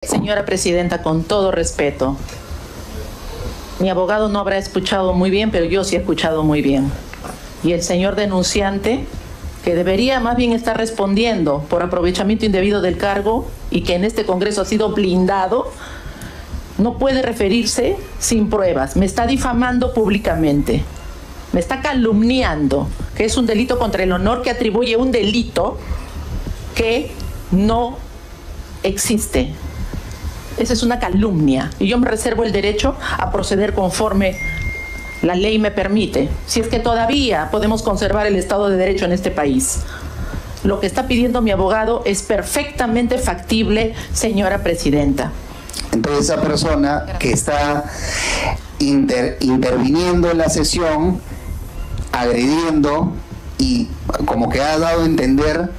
Señora Presidenta, con todo respeto, mi abogado no habrá escuchado muy bien, pero yo sí he escuchado muy bien. Y el señor denunciante, que debería más bien estar respondiendo por aprovechamiento indebido del cargo y que en este Congreso ha sido blindado, no puede referirse sin pruebas. Me está difamando públicamente, me está calumniando, que es un delito contra el honor, que atribuye un delito que no existe. Esa es una calumnia y yo me reservo el derecho a proceder conforme la ley me permite, si es que todavía podemos conservar el Estado de Derecho en este país. Lo que está pidiendo mi abogado es perfectamente factible, señora Presidenta. Entonces esa persona que está interviniendo en la sesión, agrediendo y como que ha dado a entender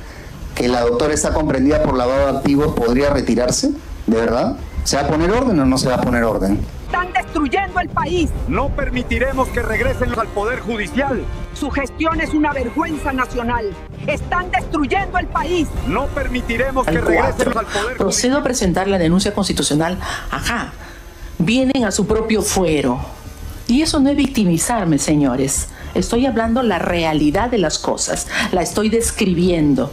que la doctora está comprendida por lavado de activos, ¿podría retirarse? ¿De verdad? ¿Se va a poner orden o no se va a poner orden? Están destruyendo el país. No permitiremos que regresen al Poder Judicial. Su gestión es una vergüenza nacional. Están destruyendo el país. No permitiremos que regresen al Poder Judicial. Procedo a presentar la denuncia constitucional. Ajá, vienen a su propio fuero. Y eso no es victimizarme, señores. Estoy hablando la realidad de las cosas. La estoy describiendo.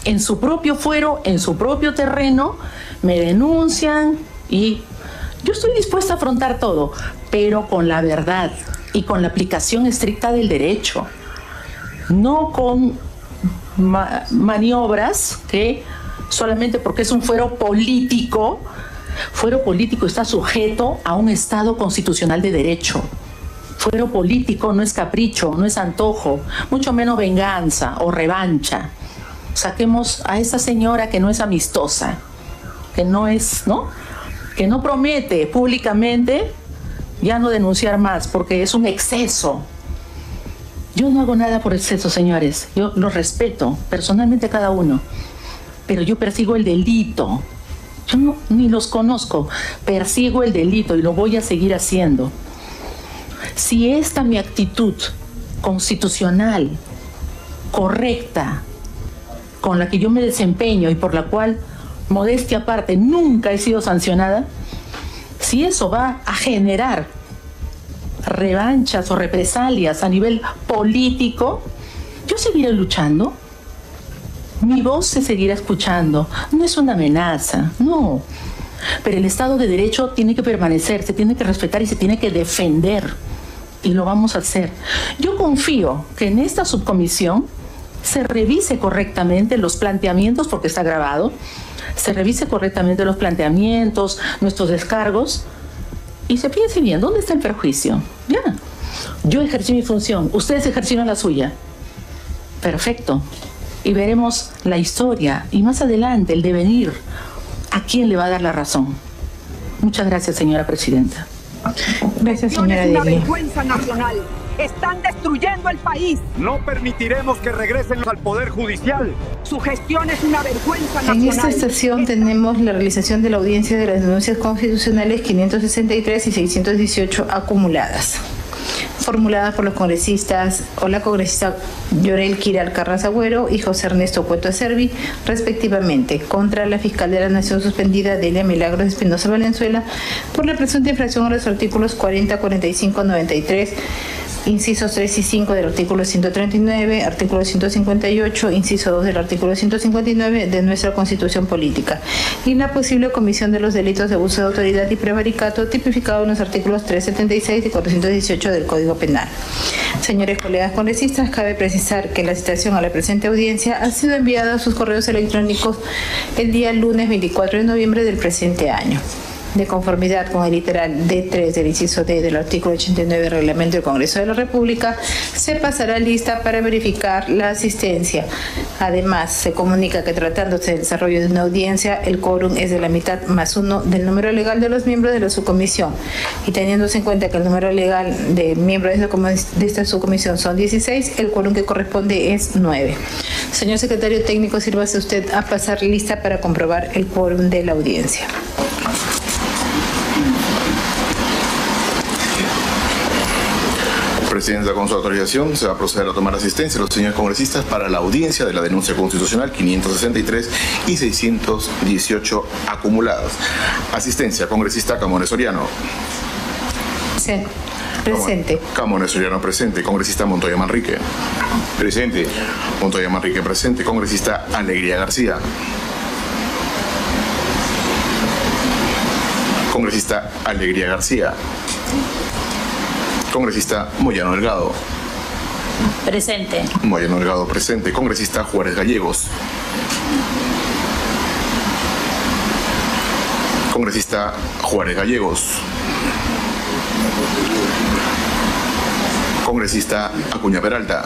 En su propio fuero, en su propio terreno, me denuncian y yo estoy dispuesta a afrontar todo, pero con la verdad y con la aplicación estricta del derecho, no con maniobras que solamente porque es un fuero político está sujeto a un Estado constitucional de derecho. Fuero político no es capricho, no es antojo, mucho menos venganza o revancha. Saquemos a esa señora que no es amistosa, que no es, ¿no? Que no promete públicamente ya no denunciar más porque es un exceso. Yo no hago nada por exceso, señores. Yo los respeto personalmente a cada uno, pero yo persigo el delito. Yo no, ni los conozco, persigo el delito y lo voy a seguir haciendo. Si esta mi actitud constitucional, correcta, con la que yo me desempeño y por la cual, modestia aparte, nunca he sido sancionada, si eso va a generar revanchas o represalias a nivel político, yo seguiré luchando. Mi voz se seguirá escuchando. No es una amenaza, no. Pero el Estado de Derecho tiene que permanecer, se tiene que respetar y se tiene que defender. Y lo vamos a hacer. Yo confío que en esta subcomisión se revise correctamente los planteamientos, porque está grabado, se revise correctamente los planteamientos, nuestros descargos, y se piense bien, ¿dónde está el perjuicio? Ya, yo ejercí mi función, ustedes ejercieron la suya. Perfecto. Y veremos la historia, y más adelante el devenir, a quién le va a dar la razón. Muchas gracias, señora Presidenta. Gracias, señora Delia. Es una vergüenza nacional. Están destruyendo el país. No permitiremos que regresen al Poder Judicial. Su gestión es una vergüenza nacional. En esta estación tenemos la realización de la audiencia de las denuncias constitucionales 563 y 618 acumuladas, formuladas por los congresistas o la congresista Llorel Quiral Carrazagüero y José Ernesto Cueto Acerbi, respectivamente, contra la fiscal de la Nación suspendida Delia Milagros Espinosa Valenzuela por la presunta infracción a los artículos 40, 45, 93, incisos 3 y 5 del artículo 139, artículo 158, inciso 2 del artículo 159 de nuestra Constitución Política, y la posible comisión de los delitos de abuso de autoridad y prevaricato tipificado en los artículos 376 y 418 del Código Penal. Señores colegas congresistas, cabe precisar que la citación a la presente audiencia ha sido enviada a sus correos electrónicos el día lunes 24 de noviembre del presente año. De conformidad con el literal D3 del inciso D del artículo 89 del Reglamento del Congreso de la República, se pasará lista para verificar la asistencia. Además, se comunica que tratándose del desarrollo de una audiencia, el quórum es de la mitad más uno del número legal de los miembros de la subcomisión. Y teniéndose en cuenta que el número legal de miembros de esta subcomisión son 16, el quórum que corresponde es 9. Señor secretario técnico, sírvase usted a pasar lista para comprobar el quórum de la audiencia. Presidenta, con su autorización, se va a proceder a tomar asistencia a los señores congresistas para la audiencia de la denuncia constitucional 563 y 618 acumuladas. Asistencia, congresista Camones Soriano. Presente. Camones Soriano presente. Congresista Montoya Manrique. Presente. Montoya Manrique presente. Congresista Alegría García. Congresista Alegría García. Congresista Moyano Delgado. Presente. Moyano Delgado presente. Congresista Juárez Gallegos. Congresista Juárez Gallegos. Congresista Acuña Peralta.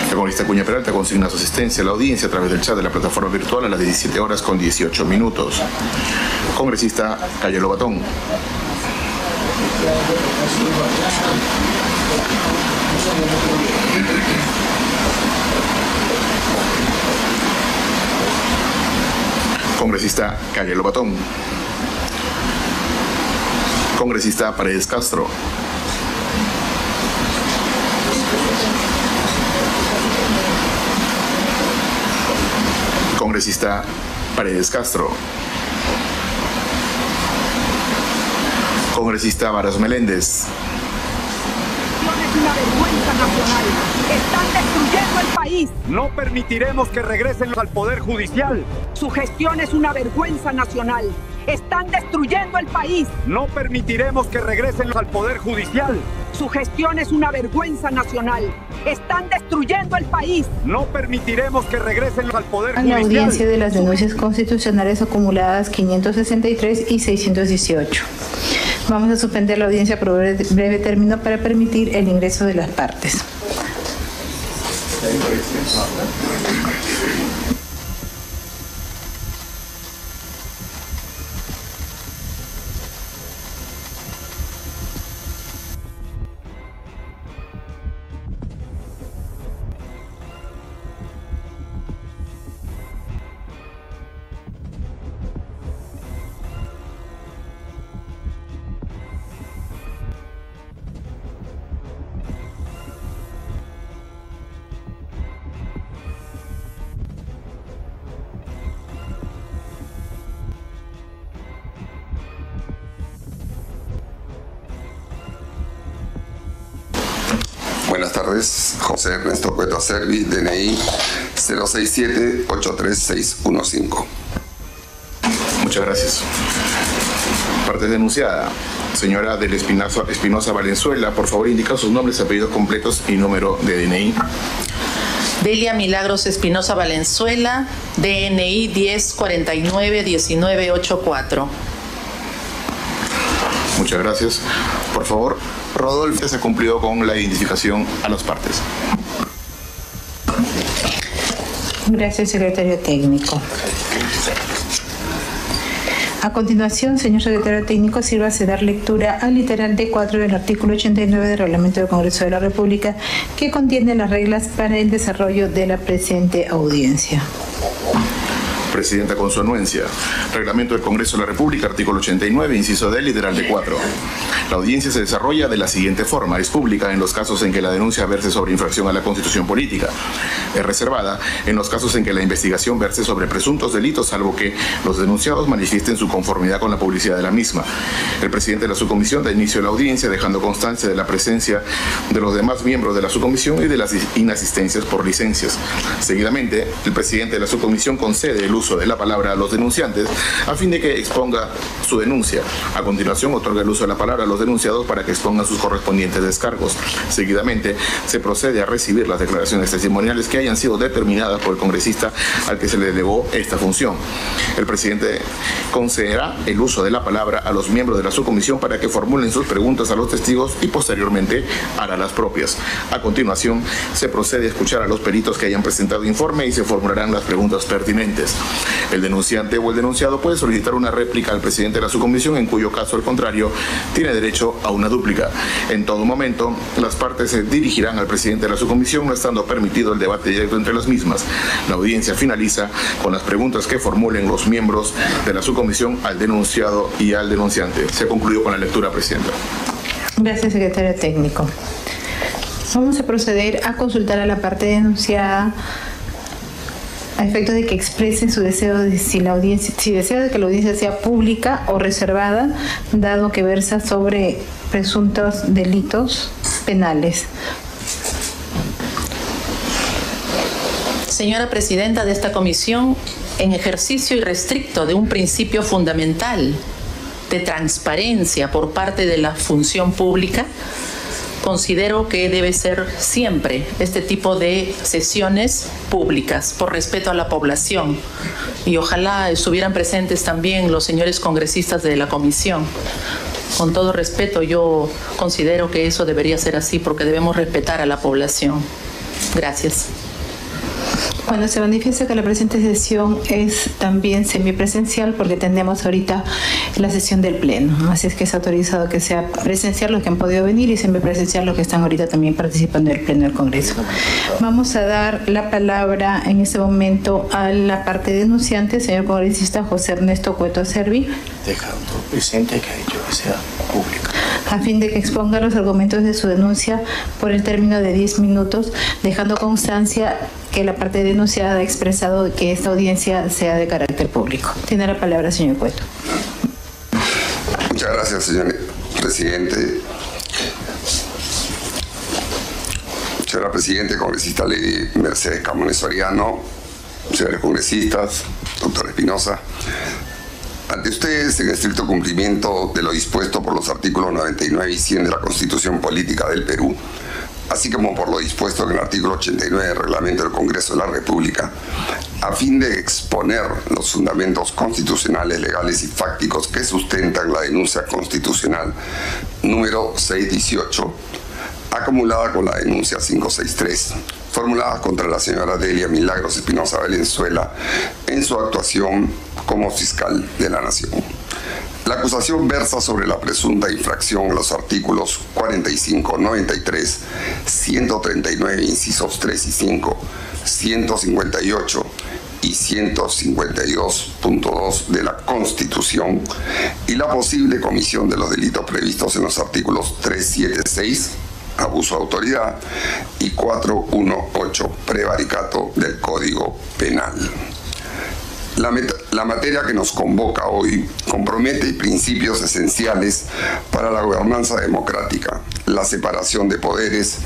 El congresista Acuña Peralta consigna su asistencia a la audiencia a través del chat de la plataforma virtual a las 17 horas con 18 minutos. Congresista Calle Lobatón. Congresista Calle Lobatón. Congresista Paredes Castro. Congresista Paredes Castro. Congresista Varas Meléndez. Es una vergüenza nacional. Están destruyendo el país. No permitiremos que regresen al Poder Judicial. Su gestión es una vergüenza nacional. Están destruyendo el país. No permitiremos que regresen al Poder Judicial. Su gestión es una vergüenza nacional. Están destruyendo el país. No permitiremos que regresen al Poder A Judicial. la audiencia de las denuncias constitucionales acumuladas 563 y 618. Vamos a suspender la audiencia por breve término para permitir el ingreso de las partes. Buenas tardes, José Ernesto Cueto Acerbi, DNI 067-83615. Muchas gracias. Parte denunciada. Señora del Espinosa Valenzuela, por favor indica sus nombres, apellidos completos y número de DNI. Delia Milagros Espinosa Valenzuela, DNI 1049-1984. Muchas gracias. Por favor, Rodolfo, se ha cumplido con la identificación a las partes. Gracias, secretario técnico. A continuación, señor secretario técnico, sírvase dar lectura al literal D4 del artículo 89 del Reglamento del Congreso de la República, que contiene las reglas para el desarrollo de la presente audiencia. Presidenta, con su anuencia. Reglamento del Congreso de la República, artículo 89, inciso D, literal D4. La audiencia se desarrolla de la siguiente forma. Es pública en los casos en que la denuncia verse sobre infracción a la Constitución política. Es reservada en los casos en que la investigación verse sobre presuntos delitos, salvo que los denunciados manifiesten su conformidad con la publicidad de la misma. El presidente de la subcomisión da inicio a la audiencia, dejando constancia de la presencia de los demás miembros de la subcomisión y de las inasistencias por licencias. Seguidamente, el presidente de la subcomisión concede el uso de la palabra a los denunciantes a fin de que exponga su denuncia. A continuación, otorga el uso de la palabra a los denunciados para que expongan sus correspondientes descargos. Seguidamente, se procede a recibir las declaraciones testimoniales que hayan sido determinadas por el congresista al que se le delegó esta función. El presidente concederá el uso de la palabra a los miembros de la subcomisión para que formulen sus preguntas a los testigos y posteriormente hará las propias. A continuación, se procede a escuchar a los peritos que hayan presentado informe y se formularán las preguntas pertinentes. El denunciante o el denunciado puede solicitar una réplica al presidente de la subcomisión, en cuyo caso, al contrario, tiene derecho a una dúplica. En todo momento, las partes se dirigirán al presidente de la subcomisión, no estando permitido el debate directo entre las mismas. La audiencia finaliza con las preguntas que formulen los miembros de la subcomisión al denunciado y al denunciante. Se concluyó con la lectura, Presidenta. Gracias, secretario técnico. Vamos a proceder a consultar a la parte denunciada a efectos de que expresen su deseo de si desea de que la audiencia sea pública o reservada, dado que versa sobre presuntos delitos penales. Señora Presidenta de esta comisión, en ejercicio irrestricto de un principio fundamental de transparencia por parte de la función pública, considero que debe ser siempre este tipo de sesiones públicas por respeto a la población, y ojalá estuvieran presentes también los señores congresistas de la comisión. Con todo respeto, yo considero que eso debería ser así porque debemos respetar a la población. Gracias. Bueno, se manifiesta que la presente sesión es también semipresencial porque tenemos ahorita la sesión del Pleno. Así es que es autorizado que sea presencial los que han podido venir y semipresencial los que están ahorita también participando del Pleno del Congreso. Vamos a dar la palabra en este momento a la parte denunciante, señor congresista José Ernesto Cueto Acerbi. Dejando presente que ha dicho que sea pública. A fin de que exponga los argumentos de su denuncia por el término de 10 minutos, dejando constancia que la parte denunciada ha expresado que esta audiencia sea de carácter público. Tiene la palabra, señor Cueto. Muchas gracias, señor presidente. Señora Presidente, congresista Lady Mercedes Camones Soriano, señores congresistas, doctor Espinosa, ante ustedes, en estricto cumplimiento de lo dispuesto por los artículos 99 y 100 de la Constitución Política del Perú, así como por lo dispuesto en el artículo 89 del Reglamento del Congreso de la República, a fin de exponer los fundamentos constitucionales, legales y fácticos que sustentan la denuncia constitucional número 618, acumulada con la denuncia 563, formulada contra la señora Delia Milagros Espinosa Valenzuela en su actuación como fiscal de la Nación. La acusación versa sobre la presunta infracción a los artículos 45, 93, 139, incisos 3 y 5, 158 y 152.2 de la Constitución y la posible comisión de los delitos previstos en los artículos 376, abuso de autoridad, y 418, prevaricato del Código Penal. La materia que nos convoca hoy compromete principios esenciales para la gobernanza democrática, la separación de poderes,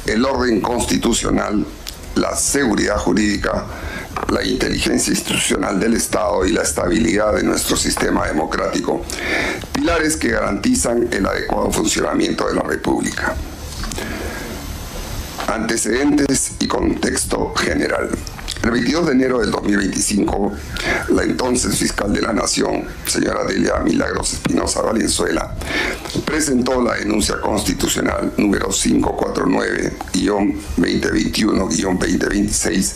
el orden constitucional, la seguridad jurídica, la inteligencia institucional del Estado y la estabilidad de nuestro sistema democrático, pilares que garantizan el adecuado funcionamiento de la República. Antecedentes y contexto general. El 22 de enero del 2025, la entonces fiscal de la Nación, señora Delia Milagros Espinosa Valenzuela, presentó la denuncia constitucional número 549-2021-2026,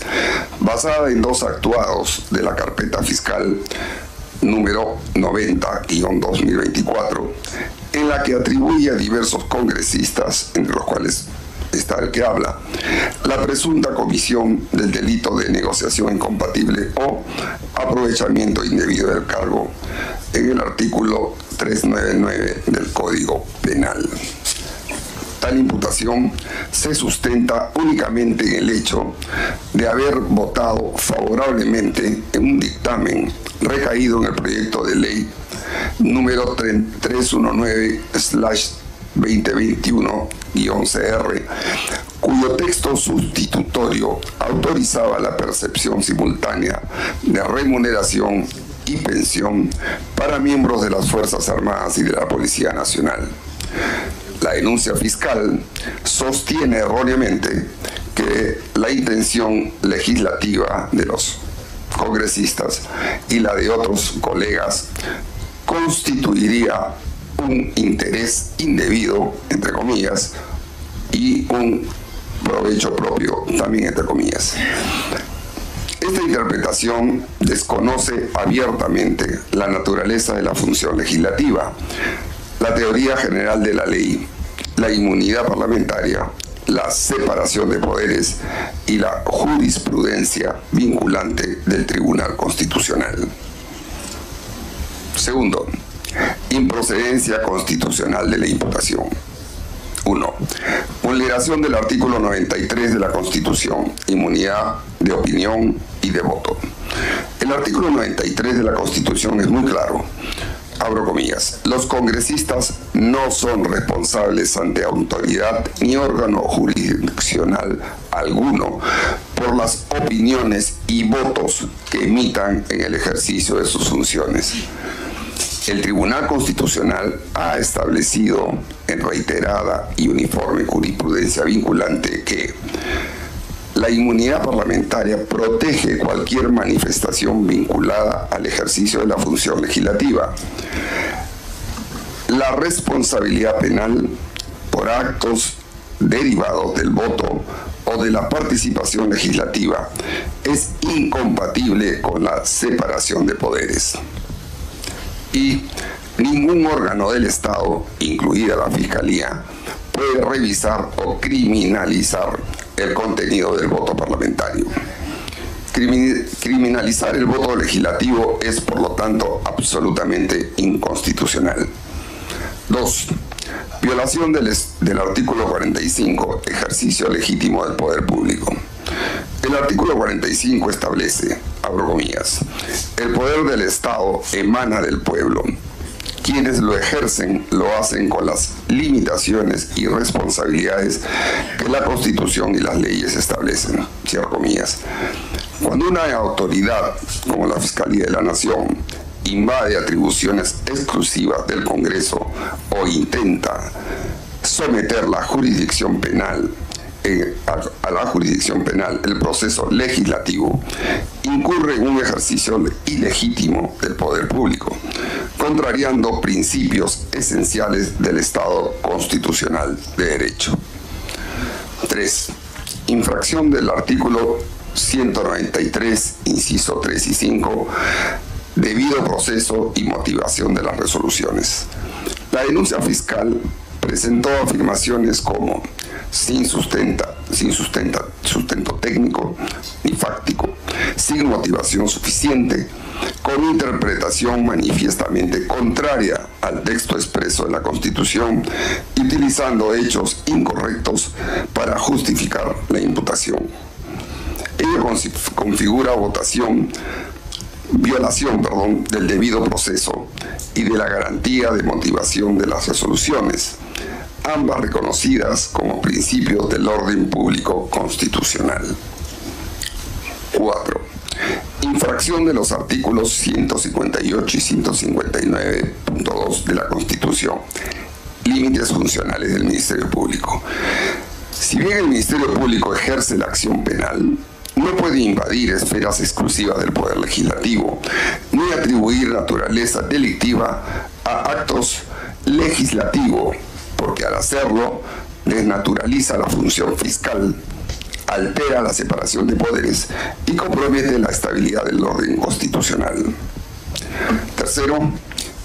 basada en dos actuados de la carpeta fiscal número 90-2024, en la que atribuye a diversos congresistas, entre los cuales está el que habla, la presunta comisión del delito de negociación incompatible o aprovechamiento indebido del cargo en el artículo 399 del Código Penal. Tal imputación se sustenta únicamente en el hecho de haber votado favorablemente en un dictamen recaído en el proyecto de ley número 319/2021-11R, cuyo texto sustitutorio autorizaba la percepción simultánea de remuneración y pensión para miembros de las Fuerzas Armadas y de la Policía Nacional. La denuncia fiscal sostiene erróneamente que la intención legislativa de los congresistas y la de otros colegas constituiría un interés indebido, entre comillas, y un provecho propio, también entre comillas. Esta interpretación desconoce abiertamente la naturaleza de la función legislativa, la teoría general de la ley, la inmunidad parlamentaria, la separación de poderes y la jurisprudencia vinculante del Tribunal Constitucional. Segundo, improcedencia constitucional de la imputación. 1. Vulneración del artículo 93 de la Constitución, inmunidad de opinión y de voto. El artículo 93 de la Constitución es muy claro. Abro comillas, los congresistas no son responsables ante autoridad ni órgano jurisdiccional alguno por las opiniones y votos que emitan en el ejercicio de sus funciones. El Tribunal Constitucional ha establecido en reiterada y uniforme jurisprudencia vinculante que la inmunidad parlamentaria protege cualquier manifestación vinculada al ejercicio de la función legislativa. La responsabilidad penal por actos derivados del voto o de la participación legislativa es incompatible con la separación de poderes. Y ningún órgano del Estado, incluida la Fiscalía, puede revisar o criminalizar el contenido del voto parlamentario. Criminalizar el voto legislativo es, por lo tanto, absolutamente inconstitucional. 2. Violación del artículo 45, ejercicio legítimo del poder público. El artículo 45 establece, abro comillas, el poder del Estado emana del pueblo. Quienes lo ejercen lo hacen con las limitaciones y responsabilidades que la Constitución y las leyes establecen. Cierro comillas. Cuando una autoridad, como la Fiscalía de la Nación, invade atribuciones exclusivas del Congreso o intenta someter la jurisdicción penal a la jurisdicción penal el proceso legislativo, incurre en un ejercicio ilegítimo del poder público, contrariando principios esenciales del Estado constitucional de derecho. 3. Infracción del artículo 193, inciso 3 y 5, debido proceso y motivación de las resoluciones. La denuncia fiscal presentó afirmaciones como sin sustento técnico ni fáctico, sin motivación suficiente, con interpretación manifiestamente contraria al texto expreso de la Constitución y utilizando hechos incorrectos para justificar la imputación. Ello configura violación del debido proceso y de la garantía de motivación de las resoluciones, ambas reconocidas como principios del orden público constitucional. 4. Infracción de los artículos 158 y 159.2 de la Constitución. Límites funcionales del Ministerio Público. Si bien el Ministerio Público ejerce la acción penal, no puede invadir esferas exclusivas del Poder Legislativo, ni atribuir naturaleza delictiva a actos legislativos, porque al hacerlo desnaturaliza la función fiscal, altera la separación de poderes y compromete la estabilidad del orden constitucional. Tercero,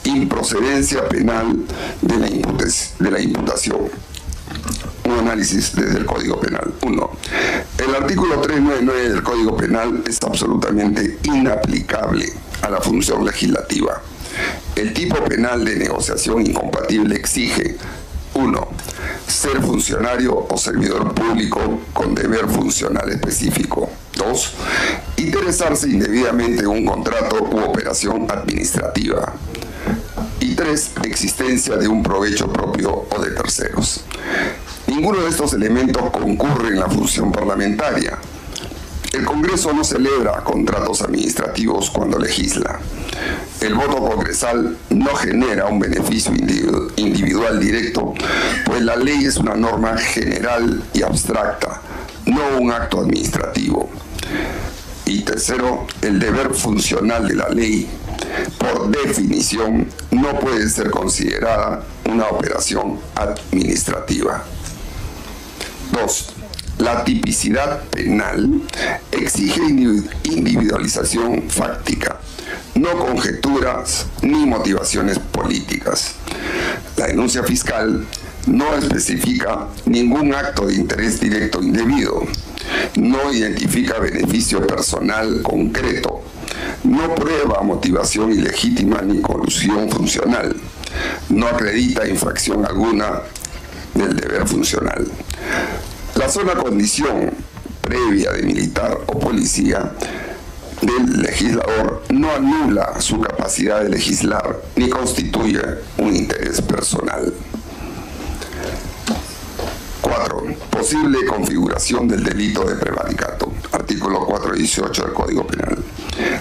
improcedencia penal de la imputación. Un análisis desde el Código Penal. 1. El artículo 399 del Código Penal es absolutamente inaplicable a la función legislativa. El tipo penal de negociación incompatible exige: 1. Ser funcionario o servidor público con deber funcional específico. 2. Interesarse indebidamente en un contrato u operación administrativa. Y 3. Existencia de un provecho propio o de terceros. Ninguno de estos elementos concurre en la función parlamentaria. El Congreso no celebra contratos administrativos cuando legisla. El voto congresal no genera un beneficio individual directo, pues la ley es una norma general y abstracta, no un acto administrativo. Y tercero, el deber funcional de la ley, por definición, no puede ser considerada una operación administrativa. 2. La tipicidad penal exige individualización fáctica, no conjeturas ni motivaciones políticas. La denuncia fiscal no especifica ningún acto de interés directo indebido, no identifica beneficio personal concreto, no prueba motivación ilegítima ni colusión funcional, no acredita infracción alguna del deber funcional. La sola condición previa de militar o policía del legislador no anula su capacidad de legislar ni constituye un interés personal. 4. Posible configuración del delito de prevaricato. Artículo 418 del Código Penal.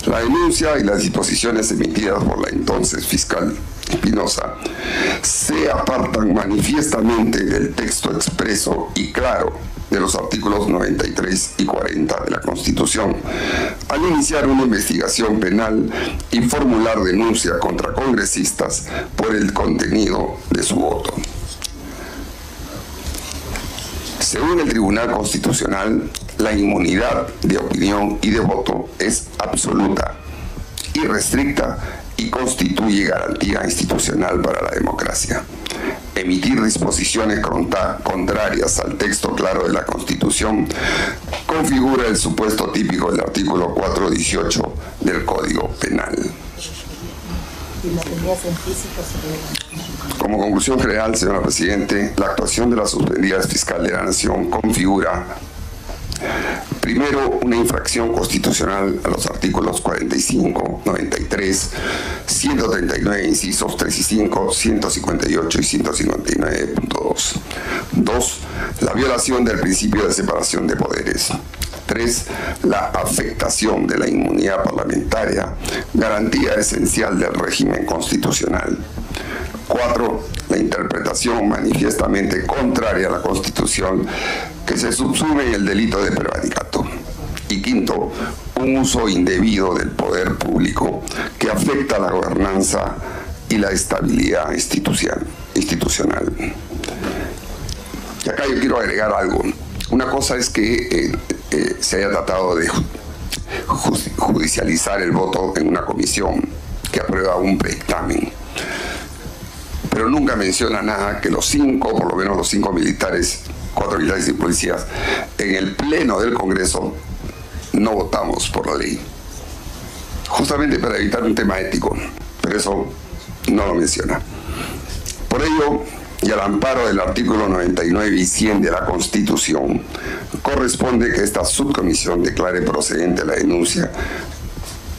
La denuncia y las disposiciones emitidas por la entonces fiscal Espinosa se apartan manifiestamente del texto expreso y claro de los artículos 93 y 40 de la Constitución, al iniciar una investigación penal y formular denuncia contra congresistas por el contenido de su voto. Según el Tribunal Constitucional, la inmunidad de opinión y de voto es absoluta, irrestricta y constituye garantía institucional para la democracia. Emitir disposiciones contrarias al texto claro de la Constitución configura el supuesto típico del artículo 418 del Código Penal. Como conclusión general, señora Presidente, la actuación de la suspendida fiscal de la Nación configura, primero, una infracción constitucional a los artículos 45, 93, 139, incisos 3 y 5, 158 y 159.2. 2. La violación del principio de separación de poderes. 3. La afectación de la inmunidad parlamentaria, garantía esencial del régimen constitucional. 4. La interpretación manifiestamente contraria a la Constitución que se subsume en el delito de prevaricato. Y 5. Un uso indebido del poder público que afecta la gobernanza y la estabilidad institucional. Y acá yo quiero agregar algo. Una cosa es que se haya tratado de judicializar el voto en una comisión que aprueba un predictamen, pero nunca menciona nada que los 5, por lo menos los 5 militares, 4 militares y policías, en el pleno del Congreso no votamos por la ley, justamente para evitar un tema ético, pero eso no lo menciona. Por ello, y al amparo del artículo 99 y 100 de la Constitución, corresponde que esta subcomisión declare procedente la denuncia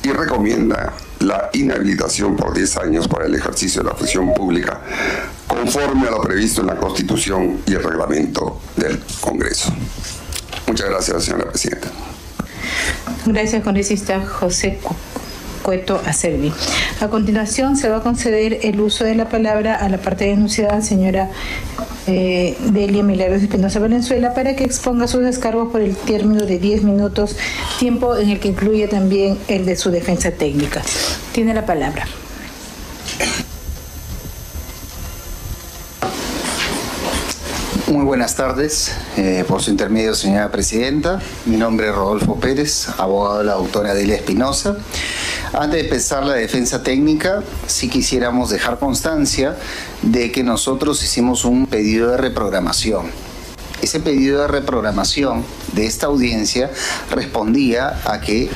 y recomienda la inhabilitación por 10 años para el ejercicio de la función pública, conforme a lo previsto en la Constitución y el reglamento del Congreso. Muchas gracias, señora Presidenta. Gracias, congresista José Cueto Acerbi. A continuación, se va a conceder el uso de la palabra a la parte denunciada, señora Delia Milagros Espinosa Valenzuela, para que exponga sus descargos por el término de 10 minutos, tiempo en el que incluye también el de su defensa técnica. Tiene la palabra. Muy buenas tardes. Por su intermedio, señora Presidenta. Mi nombre es Rodolfo Pérez, abogado de la doctora Delia Espinosa. Antes de empezar la defensa técnica, sí quisiéramos dejar constancia de que nosotros hicimos un pedido de reprogramación. Ese pedido de reprogramación de esta audiencia respondía a que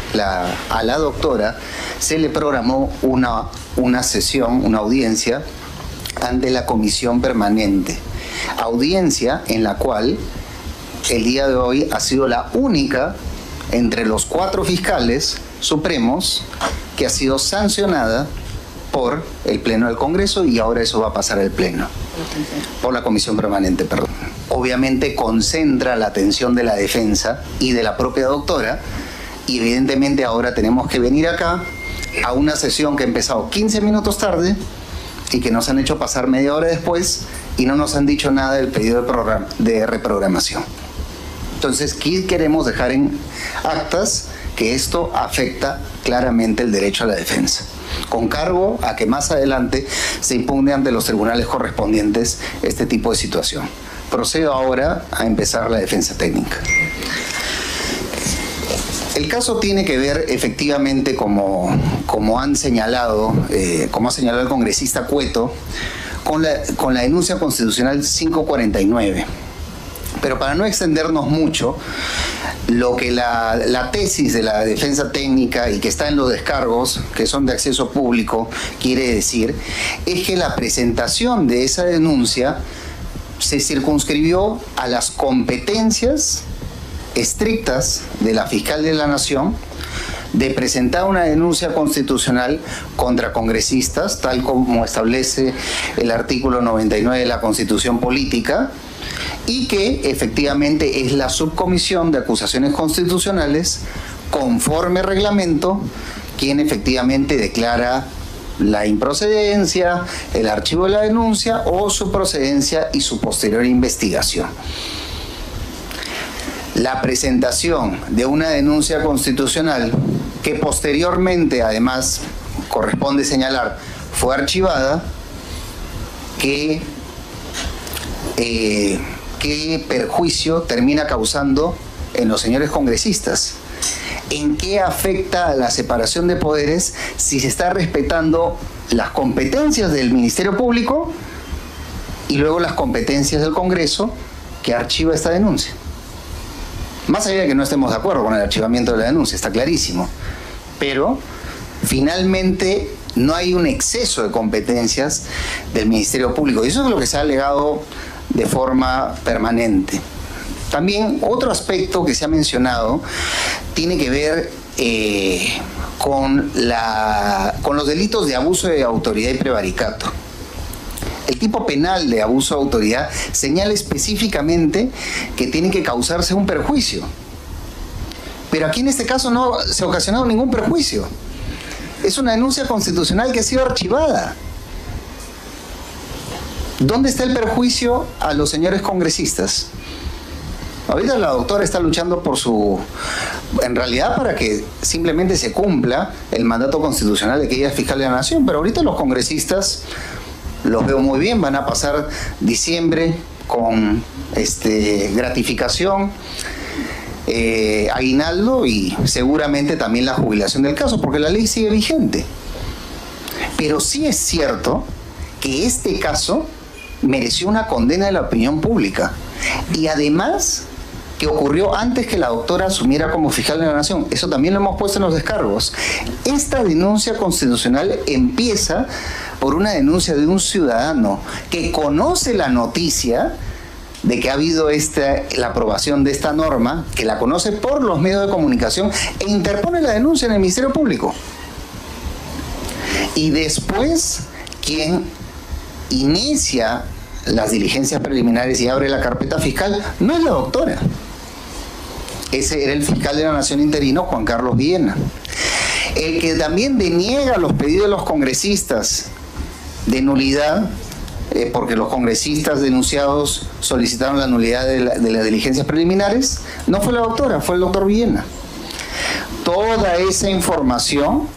a la doctora se le programó una sesión, una audiencia ante la comisión permanente. Audiencia en la cual el día de hoy ha sido la única entre los 4 fiscales supremos que ha sido sancionada por el Pleno del Congreso, y ahora eso va a pasar al Pleno, por la Comisión Permanente, perdón. Obviamente concentra la atención de la defensa y de la propia doctora, y evidentemente ahora tenemos que venir acá a una sesión que ha empezado 15 minutos tarde y que nos han hecho pasar media hora después y no nos han dicho nada del pedido de reprogramación. Entonces, ¿qué queremos dejar en actas? Que esto afecta claramente el derecho a la defensa, con cargo a que más adelante se impugne ante los tribunales correspondientes este tipo de situación. procedo ahora a empezar la defensa técnica. El caso tiene que ver efectivamente, como ha señalado el congresista Cueto, con la denuncia constitucional 549. Pero para no extendernos mucho, lo que la tesis de la defensa técnica y que está en los descargos, que son de acceso público, quiere decir, es que la presentación de esa denuncia se circunscribió a las competencias estrictas de la fiscal de la Nación de presentar una denuncia constitucional contra congresistas, tal como establece el artículo 99 de la Constitución Política, y que efectivamente es la subcomisión de acusaciones constitucionales, conforme reglamento, quien efectivamente declara la improcedencia, el archivo de la denuncia o su procedencia y su posterior investigación. La presentación de una denuncia constitucional, que posteriormente, además, corresponde señalar, fue archivada, ¿qué perjuicio termina causando en los señores congresistas? ¿En qué afecta a la separación de poderes si se está respetando las competencias del Ministerio Público y luego las competencias del Congreso que archiva esta denuncia? Más allá de que no estemos de acuerdo con el archivamiento de la denuncia, está clarísimo, pero finalmente no hay un exceso de competencias del Ministerio Público, y eso es lo que se ha alegado de forma permanente. También otro aspecto que se ha mencionado tiene que ver con los delitos de abuso de autoridad y prevaricato. El tipo penal de abuso de autoridad señala específicamente que tiene que causarse un perjuicio. Pero aquí en este caso no se ha ocasionado ningún perjuicio. Es una denuncia constitucional que ha sido archivada. ¿Dónde está el perjuicio a los señores congresistas? Ahorita la doctora está luchando en realidad para que simplemente se cumpla el mandato constitucional de que ella es fiscal de la Nación, pero ahorita los congresistas los veo muy bien, van a pasar diciembre con gratificación, aguinaldo y seguramente también la jubilación del caso, porque la ley sigue vigente. Pero sí es cierto que este caso mereció una condena de la opinión pública, y además que ocurrió antes que la doctora asumiera como fiscal de la Nación. Eso también lo hemos puesto en los descargos. Esta denuncia constitucional empieza por una denuncia de un ciudadano que conoce la noticia de que ha habido la aprobación de esta norma, que la conoce por los medios de comunicación, e interpone la denuncia en el Ministerio Público. Y después, quien inicia las diligencias preliminares y abre la carpeta fiscal no es la doctora. Ese era el fiscal de la Nación interino, Juan Carlos Villena. El que también deniega los pedidos de los congresistas de nulidad, porque los congresistas denunciados solicitaron la nulidad de las diligencias preliminares, no fue la doctora, fue el doctor Villena. Toda esa información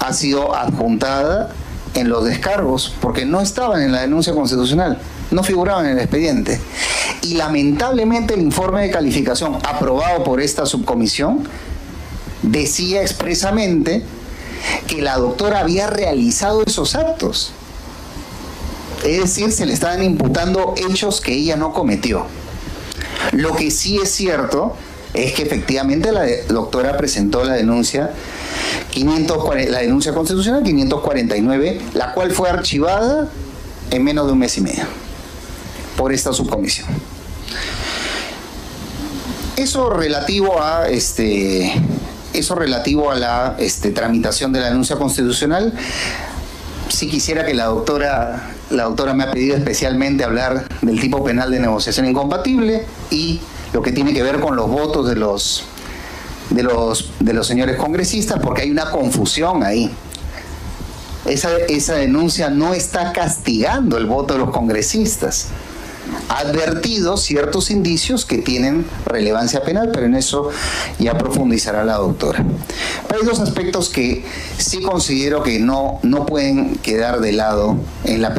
ha sido adjuntada en los descargos, porque no estaban en la denuncia constitucional, no figuraban en el expediente. Y lamentablemente el informe de calificación aprobado por esta subcomisión decía expresamente que la doctora había realizado esos actos. Es decir, se le estaban imputando hechos que ella no cometió. Lo que sí es cierto es que efectivamente la doctora presentó la denuncia constitucional 549, la cual fue archivada en menos de un mes y medio por esta subcomisión. Eso relativo a la tramitación de la denuncia constitucional. Sí quisiera que la doctora me ha pedido especialmente hablar del tipo penal de negociación incompatible y lo que tiene que ver con los votos de los señores congresistas, porque hay una confusión ahí. Esa denuncia no está castigando el voto de los congresistas. Ha advertido ciertos indicios que tienen relevancia penal, pero en eso ya profundizará la doctora. Pero hay dos aspectos que sí considero que no pueden quedar de lado en la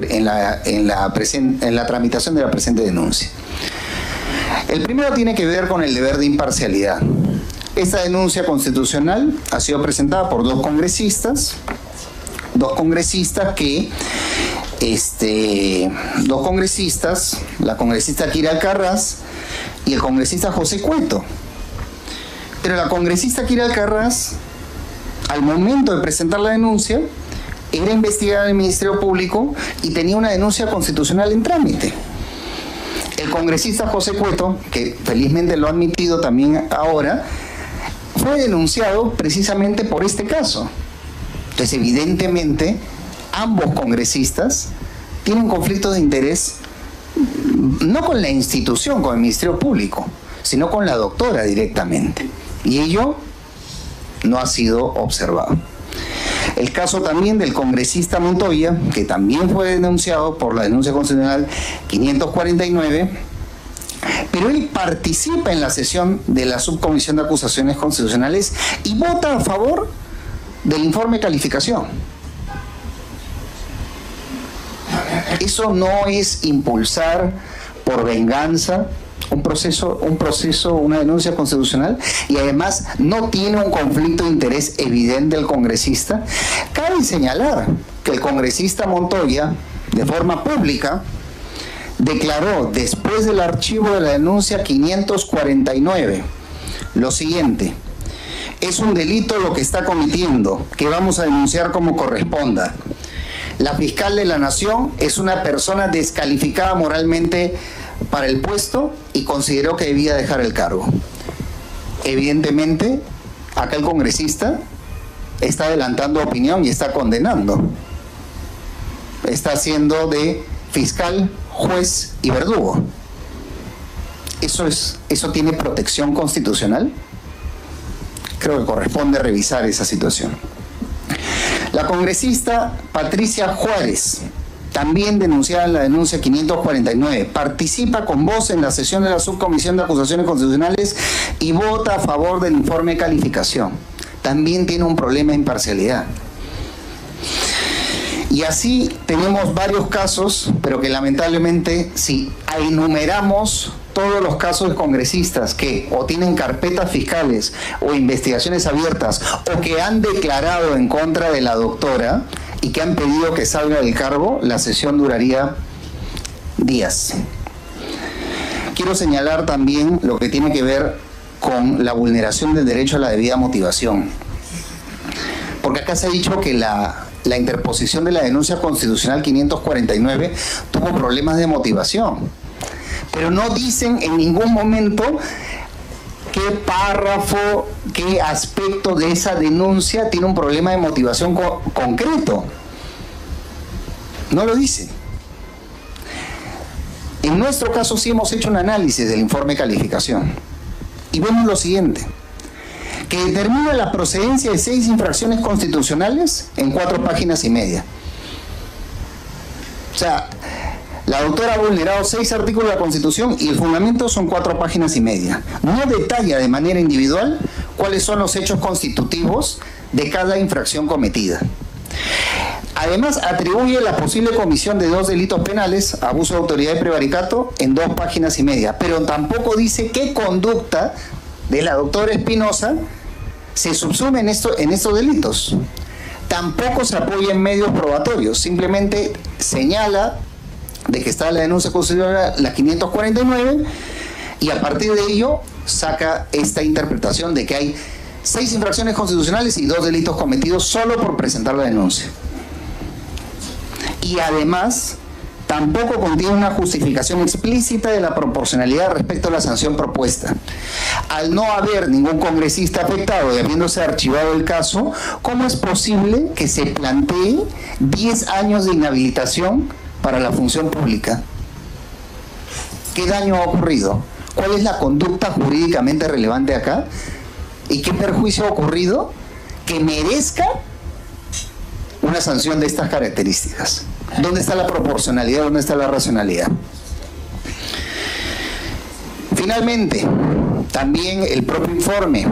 tramitación de la presente denuncia. El primero tiene que ver con el deber de imparcialidad. Esta denuncia constitucional ha sido presentada por dos congresistas que, la congresista Kira Alcaraz y el congresista José Cueto. Pero la congresista Kira Alcaraz, al momento de presentar la denuncia, era investigada en el Ministerio Público y tenía una denuncia constitucional en trámite. El congresista José Cueto, que felizmente lo ha admitido también ahora, fue denunciado precisamente por este caso. Entonces, evidentemente, ambos congresistas tienen conflictos de interés, no con la institución, con el Ministerio Público, sino con la doctora directamente. Y ello no ha sido observado. El caso también del congresista Montoya, que también fue denunciado por la denuncia constitucional 549, pero él participa en la sesión de la Subcomisión de Acusaciones Constitucionales y vota a favor del informe de calificación. Eso no es impulsar por venganza una denuncia constitucional, y además no tiene un conflicto de interés evidente el congresista. Cabe señalar que el congresista Montoya, de forma pública, declaró después del archivo de la denuncia 549 lo siguiente: es un delito lo que está cometiendo, que vamos a denunciar como corresponda. La fiscal de la Nación es una persona descalificada moralmente para el puesto y consideró que debía dejar el cargo. Evidentemente, acá el congresista está adelantando opinión y está condenando. Está haciendo de fiscal, juez y verdugo. ¿Eso tiene protección constitucional? Creo que corresponde revisar esa situación. La congresista Patricia Juárez, también denunciada en la denuncia 549, participa con voz en la sesión de la Subcomisión de Acusaciones Constitucionales y vota a favor del informe de calificación. También tiene un problema de imparcialidad. Y así tenemos varios casos, pero que lamentablemente, si enumeramos todos los casos de congresistas que o tienen carpetas fiscales o investigaciones abiertas o que han declarado en contra de la doctora y que han pedido que salga del cargo, la sesión duraría días. Quiero señalar también lo que tiene que ver con la vulneración del derecho a la debida motivación. Porque acá se ha dicho que la interposición de la denuncia constitucional 549 tuvo problemas de motivación. Pero no dicen en ningún momento qué párrafo, qué aspecto de esa denuncia tiene un problema de motivación concreto. No lo dice. En nuestro caso sí hemos hecho un análisis del informe de calificación. Y vemos lo siguiente: que determina la procedencia de 6 infracciones constitucionales en 4 páginas y media. O sea, la doctora ha vulnerado 6 artículos de la Constitución y el fundamento son 4 páginas y media. No detalla de manera individual cuáles son los hechos constitutivos de cada infracción cometida. Además, atribuye la posible comisión de 2 delitos penales, abuso de autoridad y prevaricato, en 2 páginas y media. Pero tampoco dice qué conducta de la doctora Espinosa se subsume en estos delitos. Tampoco se apoya en medios probatorios, simplemente señala de que está la denuncia constitucional, la 549, y a partir de ello saca esta interpretación de que hay 6 infracciones constitucionales y 2 delitos cometidos solo por presentar la denuncia. Y además tampoco contiene una justificación explícita de la proporcionalidad respecto a la sanción propuesta. Al no haber ningún congresista afectado y habiéndose archivado el caso, ¿cómo es posible que se plantee 10 años de inhabilitación para la función pública? ¿Qué daño ha ocurrido? ¿Cuál es la conducta jurídicamente relevante acá? ¿Y qué perjuicio ha ocurrido que merezca una sanción de estas características? ¿Dónde está la proporcionalidad? ¿Dónde está la racionalidad? Finalmente, también el propio informe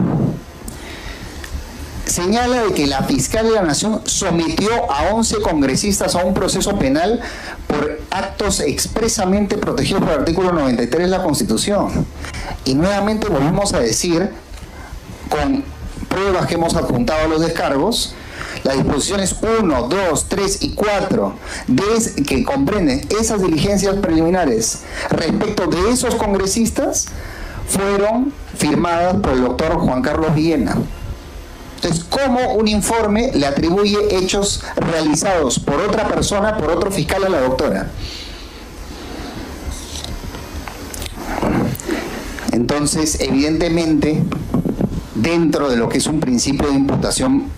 señala de que la fiscal de la Nación sometió a 11 congresistas a un proceso penal por actos expresamente protegidos por el artículo 93 de la Constitución. Y nuevamente volvemos a decir, con pruebas que hemos adjuntado a los descargos, las disposiciones 1, 2, 3 y 4 que comprenden esas diligencias preliminares respecto de esos congresistas fueron firmadas por el doctor Juan Carlos Villena. Entonces, ¿cómo un informe le atribuye hechos realizados por otra persona, por otro fiscal a la doctora? Entonces, evidentemente, dentro de lo que es un principio de imputación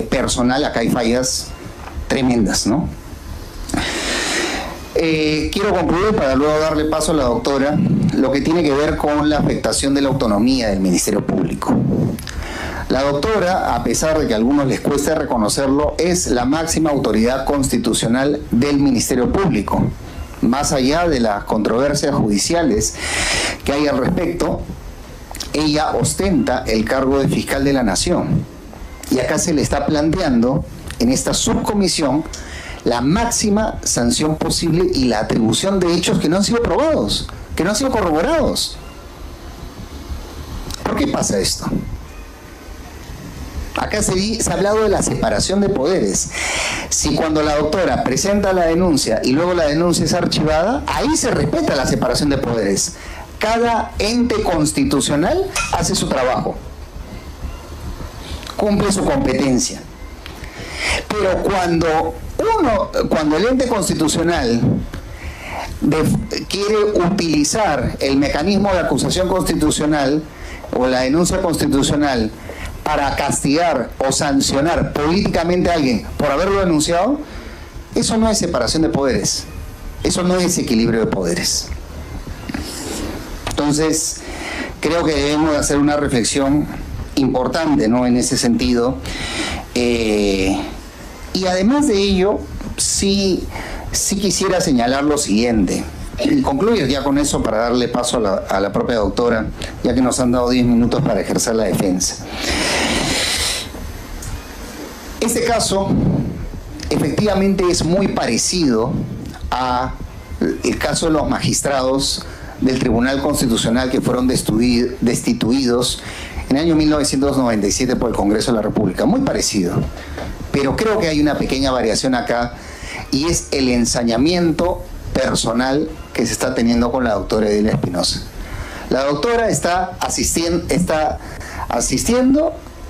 personal, acá hay fallas tremendas, ¿no? Quiero concluir para luego darle paso a la doctora lo que tiene que ver con la afectación de la autonomía del Ministerio Público. La doctora, a pesar de que a algunos les cueste reconocerlo, es la máxima autoridad constitucional del Ministerio Público. Más allá de las controversias judiciales que hay al respecto, ella ostenta el cargo de fiscal de la Nación. Y acá se le está planteando, en esta subcomisión, la máxima sanción posible y la atribución de hechos que no han sido probados, que no han sido corroborados. ¿Por qué pasa esto? Acá se ha hablado de la separación de poderes. Si cuando la doctora presenta la denuncia y luego la denuncia es archivada, ahí se respeta la separación de poderes. Cada ente constitucional hace su trabajo, cumple su competencia. Pero cuando el ente constitucional quiere utilizar el mecanismo de acusación constitucional o la denuncia constitucional para castigar o sancionar políticamente a alguien por haberlo denunciado, eso no es separación de poderes, eso no es equilibrio de poderes. Entonces, creo que debemos hacer una reflexión importante, ¿no?, en ese sentido. Y además de ello, sí quisiera señalar lo siguiente, y concluir ya con eso para darle paso a la propia doctora, ya que nos han dado 10 minutos para ejercer la defensa. Este caso efectivamente es muy parecido al caso de los magistrados del Tribunal Constitucional que fueron destituidos en el año 1997 por el Congreso de la República. Muy parecido, pero creo que hay una pequeña variación acá, y es el ensañamiento personal que se está teniendo con la doctora Edelia Espinosa. La doctora está asistiendo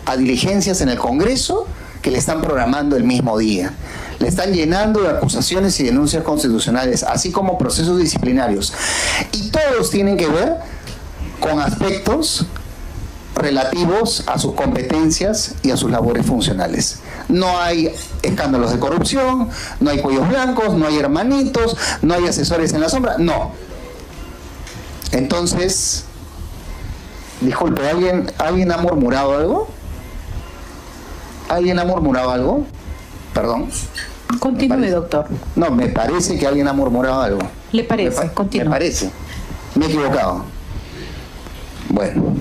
a diligencias en el Congreso que le están programando el mismo día. Le están llenando de acusaciones y denuncias constitucionales, así como procesos disciplinarios. Y todos tienen que ver con aspectos relativos a sus competencias y a sus labores funcionales. No hay escándalos de corrupción, no hay cuellos blancos, no hay hermanitos, no hay asesores en la sombra, no. Entonces, disculpe, ¿alguien ha murmurado algo? ¿Alguien ha murmurado algo? Perdón. Continúe, doctor. No, me parece que alguien ha murmurado algo. ¿Le parece? Continúe. Me parece. Me he equivocado. Bueno.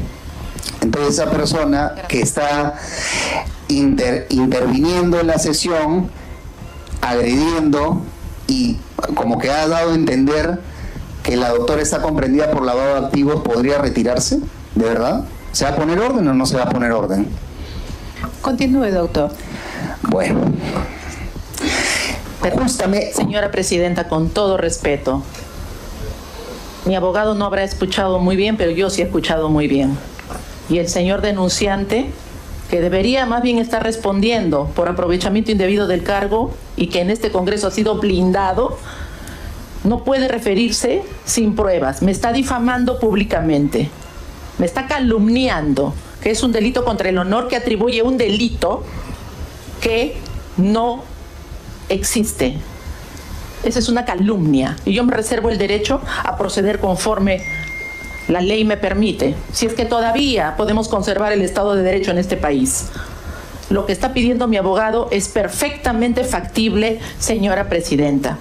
Entonces esa persona que está interviniendo en la sesión, agrediendo, y como que ha dado a entender que la doctora está comprendida por lavado de activos, ¿podría retirarse? ¿De verdad? ¿Se va a poner orden o no se va a poner orden? Continúe, doctor. Bueno. Justamente, señora presidenta, con todo respeto, mi abogado no habrá escuchado muy bien, pero yo sí he escuchado muy bien. Y el señor denunciante, que debería más bien estar respondiendo por aprovechamiento indebido del cargo y que en este Congreso ha sido blindado, no puede referirse sin pruebas. Me está difamando públicamente, me está calumniando, que es un delito contra el honor, que atribuye un delito que no existe. Esa es una calumnia y yo me reservo el derecho a proceder conforme la ley me permite, si es que todavía podemos conservar el Estado de Derecho en este país. Lo que está pidiendo mi abogado es perfectamente factible, señora presidenta.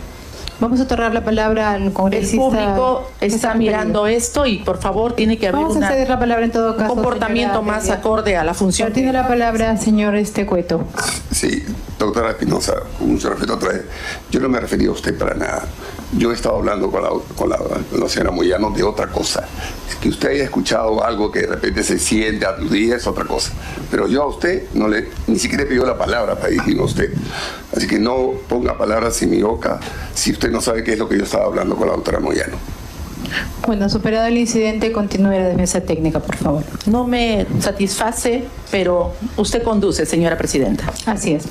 Vamos a otorgar la palabra al El congresista. público está mirando esto y por favor tiene que haber Vamos a ceder la palabra en todo un caso. comportamiento señora más Heredia. acorde a la función. Pero tiene la palabra señor Cueto. Sí, doctora Espinosa, con mucho respeto otra vez, yo no me refería a usted para nada. Yo he estado hablando con la señora Moyano de otra cosa. Es que usted haya escuchado algo que de repente se siente aludida es otra cosa. Pero yo a usted ni siquiera he pedido la palabra para dirigirme a usted. Así que no ponga palabras en mi boca si usted no sabe qué es lo que yo estaba hablando con la doctora Moyano. Bueno, superado el incidente, continúe la defensa técnica, por favor. No me satisface, pero usted conduce, señora presidenta. Así es.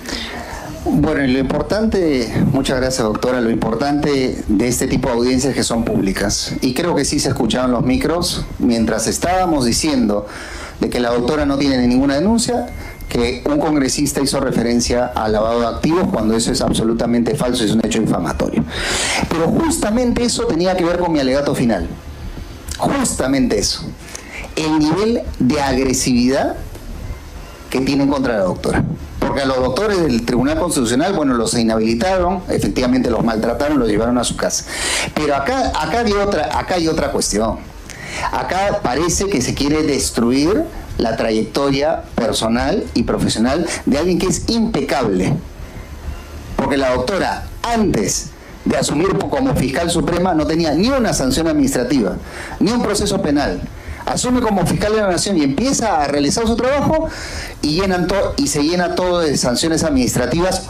Bueno, y lo importante, muchas gracias doctora, lo importante de este tipo de audiencias es que son públicas. Y creo que sí se escuchaban los micros mientras estábamos diciendo de que la doctora no tiene ninguna denuncia, que un congresista hizo referencia al lavado de activos cuando eso es absolutamente falso, es un hecho infamatorio. Pero justamente eso tenía que ver con mi alegato final. Justamente eso. El nivel de agresividad que tienen contra la doctora. Porque a los doctores del Tribunal Constitucional, bueno, los inhabilitaron, efectivamente los maltrataron, los llevaron a su casa. Pero acá hay otra cuestión. Acá parece que se quiere destruir la trayectoria personal y profesional de alguien que es impecable. Porque la doctora, antes de asumir como fiscal suprema, no tenía ni una sanción administrativa, ni un proceso penal. Asume como fiscal de la Nación y empieza a realizar su trabajo y se llena todo de sanciones administrativas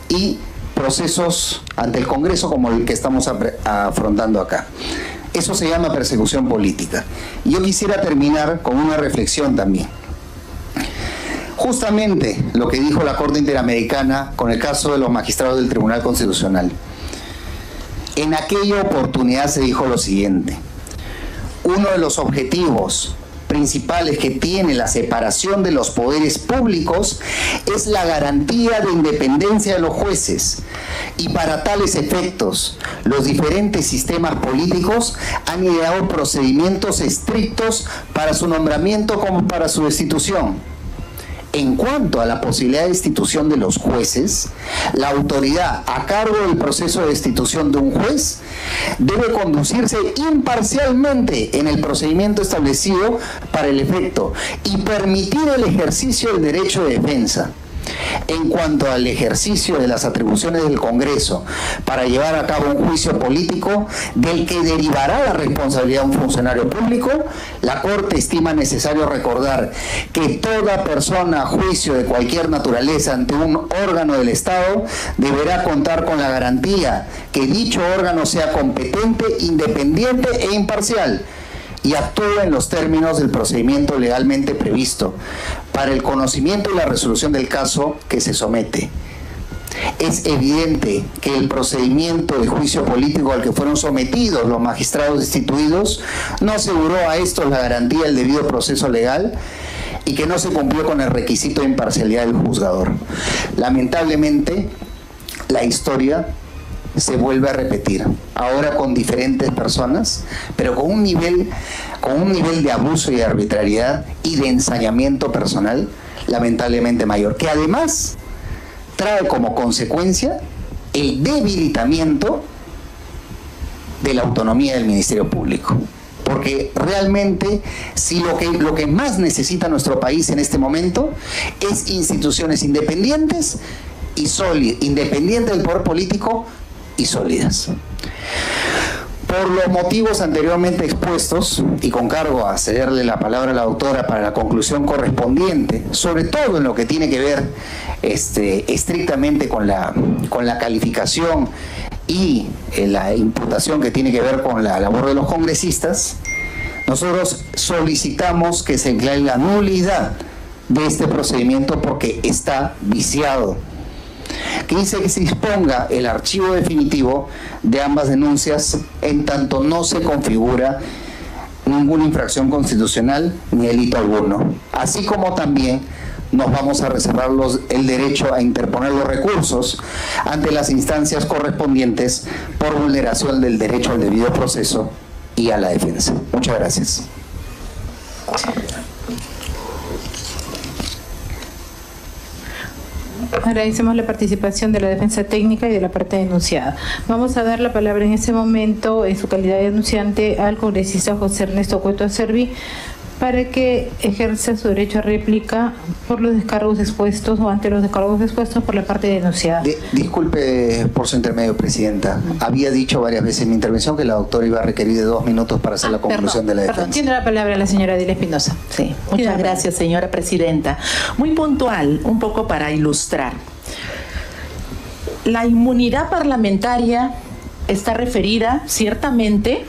y procesos ante el Congreso como el que estamos afrontando acá. Eso se llama persecución política. Y yo quisiera terminar con una reflexión también. Justamente lo que dijo la Corte Interamericana con el caso de los magistrados del Tribunal Constitucional. En aquella oportunidad se dijo lo siguiente: uno de los objetivos principales que tiene la separación de los poderes públicos es la garantía de independencia de los jueces, y para tales efectos los diferentes sistemas políticos han ideado procedimientos estrictos para su nombramiento como para su destitución. En cuanto a la posibilidad de destitución de los jueces, la autoridad a cargo del proceso de destitución de un juez debe conducirse imparcialmente en el procedimiento establecido para el efecto y permitir el ejercicio del derecho de defensa. En cuanto al ejercicio de las atribuciones del Congreso para llevar a cabo un juicio político del que derivará la responsabilidad de un funcionario público, la Corte estima necesario recordar que toda persona a juicio de cualquier naturaleza ante un órgano del Estado deberá contar con la garantía que dicho órgano sea competente, independiente e imparcial y actúe en los términos del procedimiento legalmente previsto para el conocimiento y la resolución del caso que se somete. Es evidente que el procedimiento de juicio político al que fueron sometidos los magistrados destituidos no aseguró a estos la garantía del debido proceso legal y que no se cumplió con el requisito de imparcialidad del juzgador. Lamentablemente, la historia se vuelve a repetir, ahora con diferentes personas, pero con un nivel de abuso y de arbitrariedad y de ensañamiento personal lamentablemente mayor, que además trae como consecuencia el debilitamiento de la autonomía del Ministerio Público. Porque realmente, si lo que más necesita nuestro país en este momento es instituciones independientes y sólidas, independientes del poder político y sólidas. Por los motivos anteriormente expuestos, y con cargo a cederle la palabra a la doctora para la conclusión correspondiente, sobre todo en lo que tiene que ver estrictamente con la calificación y la imputación que tiene que ver con la labor de los congresistas, nosotros solicitamos que se declare la nulidad de este procedimiento porque está viciado. Que dice que se disponga el archivo definitivo de ambas denuncias en tanto no se configura ninguna infracción constitucional ni delito alguno, así como también nos vamos a reservar el derecho a interponer los recursos ante las instancias correspondientes por vulneración del derecho al debido proceso y a la defensa. Muchas gracias. Agradecemos la participación de la defensa técnica y de la parte denunciada. Vamos a dar la palabra en este momento, en su calidad de denunciante, al congresista José Ernesto Cueto Acerbi, para que ejerza su derecho a réplica por los descargos expuestos o ante los descargos expuestos por la parte denunciada. Disculpe por su intermedio, Presidenta. Había dicho varias veces en mi intervención que la doctora iba a requerir de 2 minutos para hacer la conclusión de la defensa. Perdón, tiene la palabra la señora Adilia Espinosa. Sí, muchas gracias, señora Presidenta. Muy puntual, un poco para ilustrar. La inmunidad parlamentaria está referida ciertamente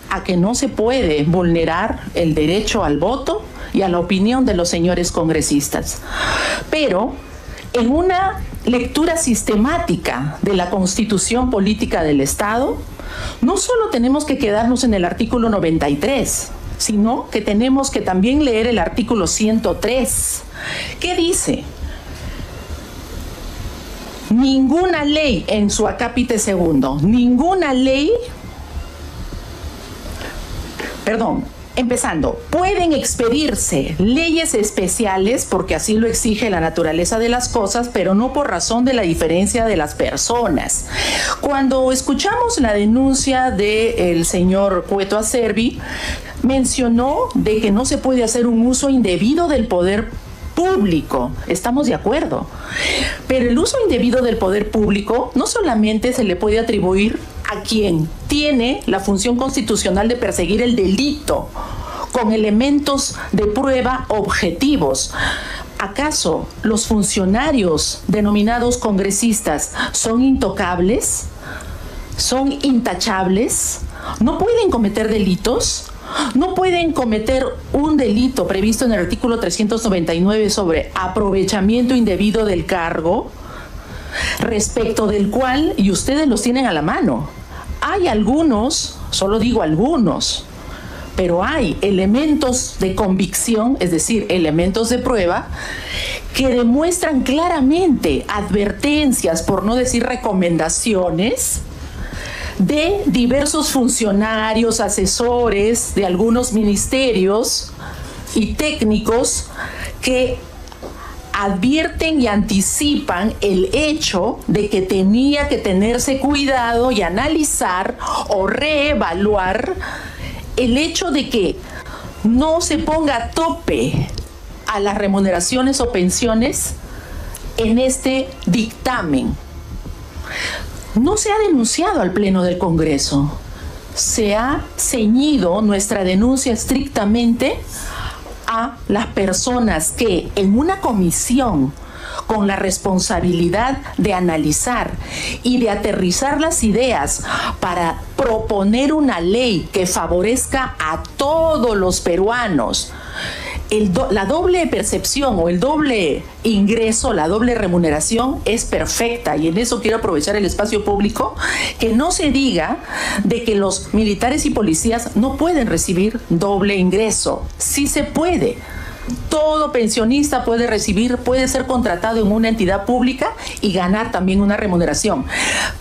a que no se puede vulnerar el derecho al voto y a la opinión de los señores congresistas. Pero en una lectura sistemática de la Constitución Política del Estado, no solo tenemos que quedarnos en el artículo 93, sino que tenemos que también leer el artículo 103. ¿Qué dice? Ninguna ley, en su acápite segundo, ninguna ley, empezando, pueden expedirse leyes especiales porque así lo exige la naturaleza de las cosas, pero no por razón de la diferencia de las personas. Cuando escuchamos la denuncia del señor Cueto Acerbi, mencionó de que no se puede hacer un uso indebido del poder público. Estamos de acuerdo. Pero el uso indebido del poder público no solamente se le puede atribuir a quien tiene la función constitucional de perseguir el delito con elementos de prueba objetivos. ¿Acaso los funcionarios denominados congresistas son intocables? ¿Son intachables? ¿No pueden cometer delitos? ¿No pueden cometer un delito previsto en el artículo 399 sobre aprovechamiento indebido del cargo, respecto del cual, y ustedes los tienen a la mano, hay algunos, solo digo algunos, pero hay elementos de convicción, es decir, elementos de prueba, que demuestran claramente advertencias, por no decir recomendaciones, de diversos funcionarios, asesores de algunos ministerios y técnicos que advierten y anticipan el hecho de que tenía que tenerse cuidado y analizar o reevaluar el hecho de que no se ponga tope a las remuneraciones o pensiones en este dictamen. No se ha denunciado al Pleno del Congreso. Se ha ceñido nuestra denuncia estrictamente a las personas que en una comisión con la responsabilidad de analizar y de aterrizar las ideas para proponer una ley que favorezca a todos los peruanos, la doble percepción o el doble ingreso, la doble remuneración es perfecta, y en eso quiero aprovechar el espacio público, que no se diga de que los militares y policías no pueden recibir doble ingreso. Sí se puede. Todo pensionista puede recibir, puede ser contratado en una entidad pública y ganar también una remuneración.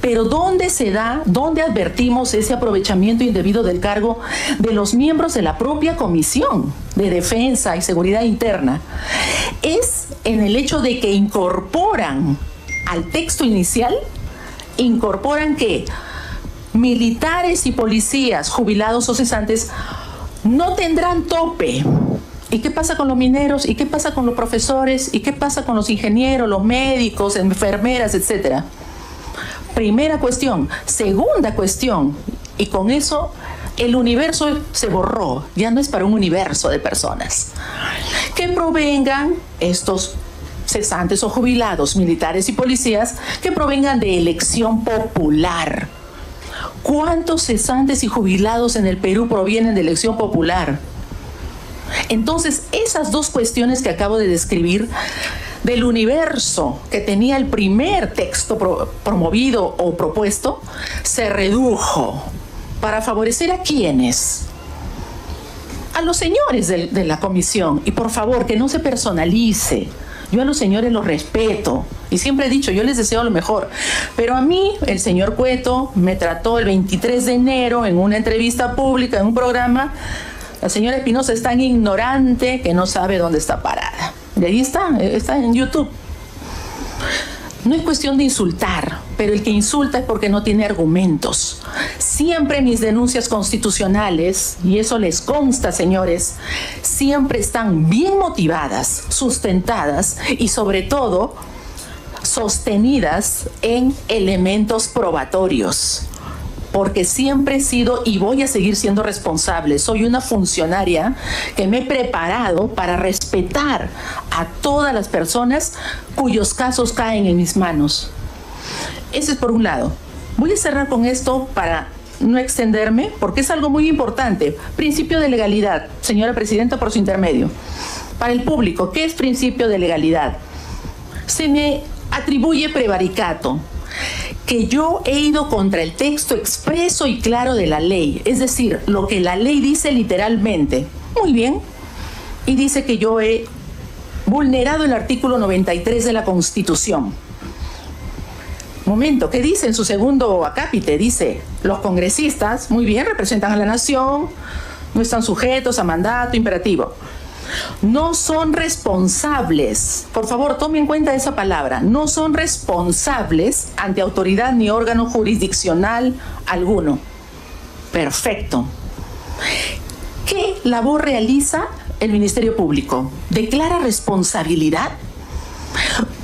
Pero ¿dónde se da, dónde advertimos ese aprovechamiento indebido del cargo de los miembros de la propia Comisión de Defensa y Seguridad Interna? Es en el hecho de que incorporan al texto inicial, incorporan que militares y policías jubilados o cesantes no tendrán tope. ¿Y qué pasa con los mineros? ¿Y qué pasa con los profesores? ¿Y qué pasa con los ingenieros, los médicos, enfermeras, etcétera? Primera cuestión. Segunda cuestión, y con eso el universo se borró, ya no es para un universo de personas. Que provengan estos cesantes o jubilados, militares y policías, que provengan de elección popular. ¿Cuántos cesantes y jubilados en el Perú provienen de elección popular? Entonces, esas dos cuestiones que acabo de describir del universo que tenía el primer texto promovido o propuesto, se redujo para favorecer a ¿quiénes? A los señores de la comisión. Y por favor, que no se personalice. Yo a los señores los respeto y siempre he dicho, yo les deseo lo mejor. Pero a mí, el señor Cueto me trató el 23 de enero en una entrevista pública, en un programa. La señora Espinosa es tan ignorante que no sabe dónde está parada. Y ahí está en YouTube. No es cuestión de insultar, pero el que insulta es porque no tiene argumentos. Siempre mis denuncias constitucionales, y eso les consta, señores, siempre están bien motivadas, sustentadas y sobre todo sostenidas en elementos probatorios. Porque siempre he sido y voy a seguir siendo responsable. Soy una funcionaria que me he preparado para respetar a todas las personas cuyos casos caen en mis manos. Ese es por un lado. Voy a cerrar con esto para no extenderme, porque es algo muy importante. Principio de legalidad, señora presidenta, por su intermedio. Para el público, ¿qué es principio de legalidad? Se me atribuye prevaricato, que yo he ido contra el texto expreso y claro de la ley, es decir, lo que la ley dice literalmente. Muy bien. Y dice que yo he vulnerado el artículo 93 de la Constitución. Momento, ¿qué dice en su segundo acápite? Dice, los congresistas, muy bien, representan a la nación, no están sujetos a mandato imperativo. No son responsables, por favor tome en cuenta esa palabra, no son responsables ante autoridad ni órgano jurisdiccional alguno. Perfecto. ¿Qué labor realiza el Ministerio Público? ¿Declara responsabilidad?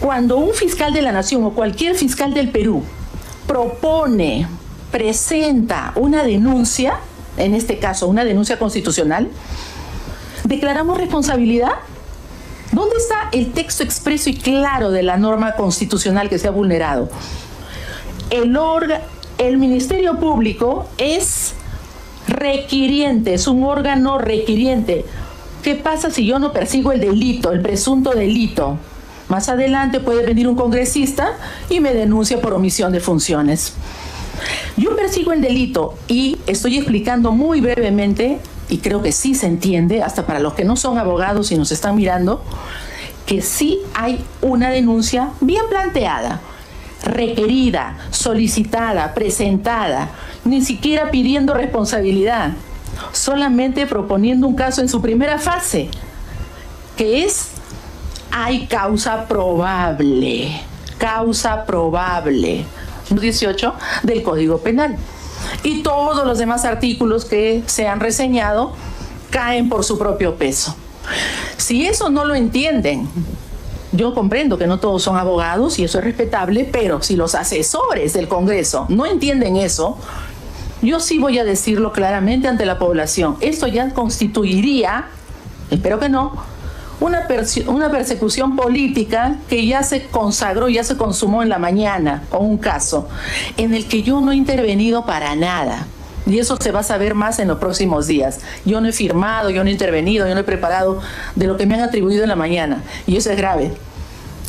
Cuando un fiscal de la Nación o cualquier fiscal del Perú propone, presenta una denuncia, en este caso una denuncia constitucional, ¿declaramos responsabilidad? ¿Dónde está el texto expreso y claro de la norma constitucional que se ha vulnerado? El Ministerio Público es requiriente, es un órgano requiriente. ¿Qué pasa si yo no persigo el delito, el presunto delito? Más adelante puede venir un congresista y me denuncia por omisión de funciones. Yo persigo el delito y estoy explicando muy brevemente, y creo que sí se entiende, hasta para los que no son abogados y nos están mirando, que sí hay una denuncia bien planteada, requerida, solicitada, presentada, ni siquiera pidiendo responsabilidad, solamente proponiendo un caso en su primera fase, que es, hay causa probable, 18 del Código Penal. Y todos los demás artículos que se han reseñado caen por su propio peso. Si eso no lo entienden, yo comprendo que no todos son abogados y eso es respetable, pero si los asesores del Congreso no entienden eso, yo sí voy a decirlo claramente ante la población. Esto ya constituiría, espero que no, una persecución política que ya se consagró, ya se consumó en la mañana, o un caso en el que yo no he intervenido para nada. Y eso se va a saber más en los próximos días. Yo no he firmado, yo no he intervenido, yo no he preparado de lo que me han atribuido en la mañana. Y eso es grave.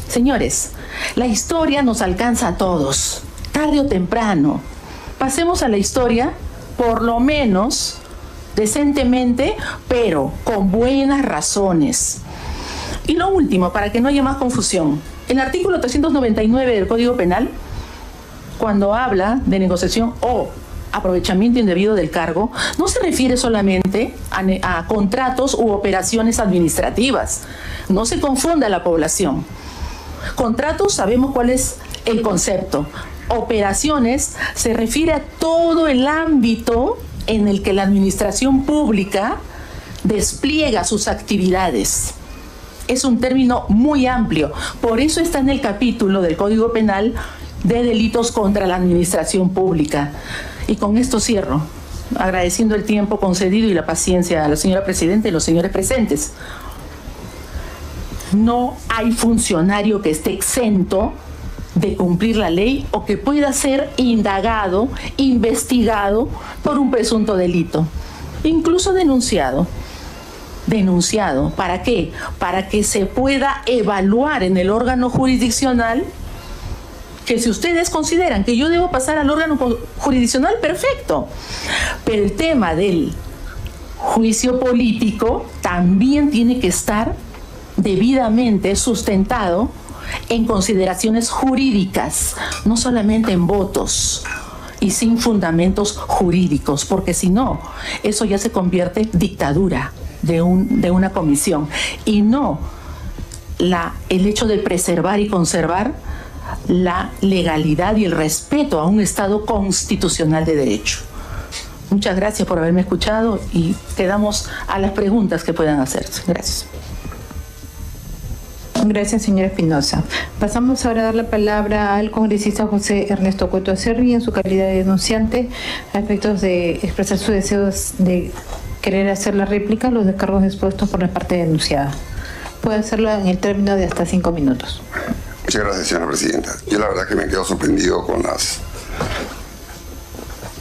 Señores, la historia nos alcanza a todos, tarde o temprano. Pasemos a la historia, por lo menos decentemente, pero con buenas razones. Y lo último, para que no haya más confusión, el artículo 399 del Código Penal, cuando habla de negociación o aprovechamiento indebido del cargo, no se refiere solamente a contratos u operaciones administrativas. No se confunda a la población. Contratos, sabemos cuál es el concepto. Operaciones se refiere a todo el ámbito en el que la administración pública despliega sus actividades. Es un término muy amplio, por eso está en el capítulo del Código Penal de delitos contra la administración pública. Y con esto cierro, agradeciendo el tiempo concedido y la paciencia a la señora presidenta y los señores presentes. No hay funcionario que esté exento de cumplir la ley o que pueda ser indagado, investigado por un presunto delito, incluso denunciado. Denunciado, ¿para qué? Para que se pueda evaluar en el órgano jurisdiccional, que si ustedes consideran que yo debo pasar al órgano jurisdiccional, perfecto. Pero el tema del juicio político también tiene que estar debidamente sustentado en consideraciones jurídicas, no solamente en votos y sin fundamentos jurídicos, porque si no, eso ya se convierte en dictadura de una comisión, y no el hecho de preservar y conservar la legalidad y el respeto a un Estado constitucional de derecho. Muchas gracias por haberme escuchado y quedamos a las preguntas que puedan hacerse. Gracias. Gracias, señora Espinosa. Pasamos ahora a dar la palabra al congresista José Ernesto Cueto Acerbi en su calidad de denunciante a efectos de expresar sus deseos de querer hacer la réplica a los descargos expuestos por la parte denunciada. Puede hacerlo en el término de hasta 5 minutos. Muchas gracias, señora presidenta. Yo la verdad que me quedo sorprendido con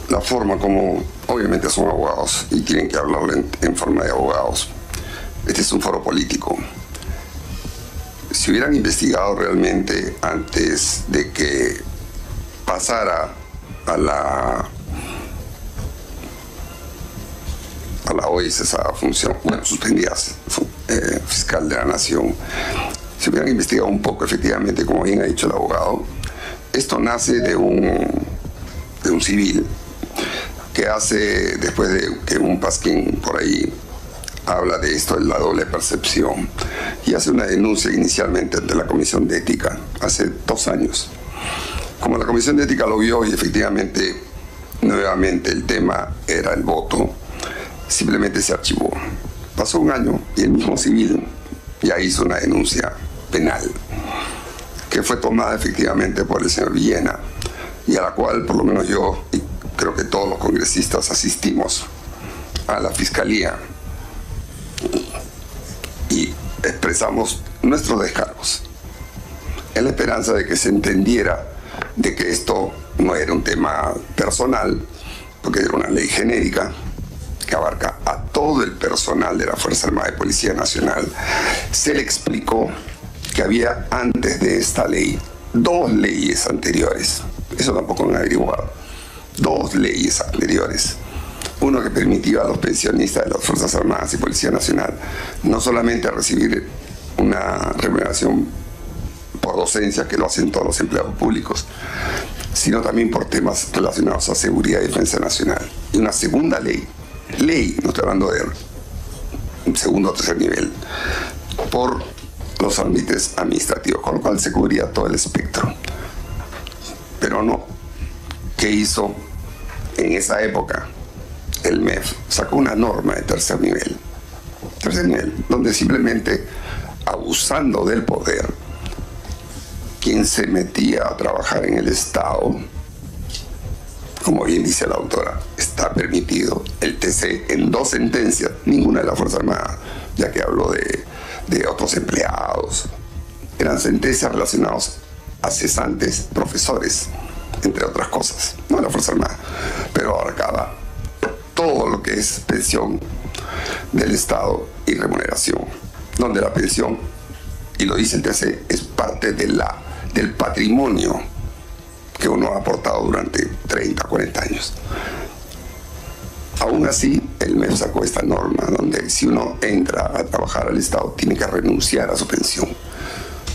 la forma como obviamente son abogados y tienen que hablarle en forma de abogados. Este es un foro político. Si hubieran investigado realmente antes de que pasara a la OIS esa función, bueno, suspendidas, fiscal de la Nación, si hubieran investigado un poco efectivamente, como bien ha dicho el abogado, esto nace de un civil que hace, después de que un pasquín por ahí habla de esto, de la doble percepción, y hace una denuncia inicialmente ante la Comisión de Ética hace 2 años. Como la Comisión de Ética lo vio y efectivamente nuevamente el tema era el voto, simplemente se archivó. Pasó 1 año y el mismo civil ya hizo una denuncia penal que fue tomada efectivamente por el señor Villena y a la cual por lo menos yo y creo que todos los congresistas asistimos a la Fiscalía y expresamos nuestros descargos en la esperanza de que se entendiera de que esto no era un tema personal, porque era una ley genérica que abarca a todo el personal de la Fuerza Armada y Policía Nacional. Se le explicó que había antes de esta ley 2 leyes anteriores, eso tampoco han averiguado, 2 leyes anteriores. Uno que permitía a los pensionistas de las Fuerzas Armadas y Policía Nacional no solamente recibir una remuneración por docencia, que lo hacen todos los empleados públicos, sino también por temas relacionados a seguridad y defensa nacional. Y una segunda ley, no estoy hablando de un segundo o tercer nivel, por los ámbitos administrativos, con lo cual se cubría todo el espectro. Pero no, ¿qué hizo en esa época? El MEF sacó una norma de tercer nivel, donde simplemente abusando del poder, quien se metía a trabajar en el Estado, como bien dice la autora, está permitido. El TC en 2 sentencias, ninguna de la Fuerza Armada, ya que habló de otros empleados, eran sentencias relacionadas a cesantes, profesores, entre otras cosas, no de la Fuerza Armada, pero abarcaba todo lo que es pensión del Estado y remuneración, donde la pensión, y lo dice el TC, es parte del patrimonio que uno ha aportado durante 30, 40 años. Aún así, el MEF sacó esta norma donde si uno entra a trabajar al Estado tiene que renunciar a su pensión.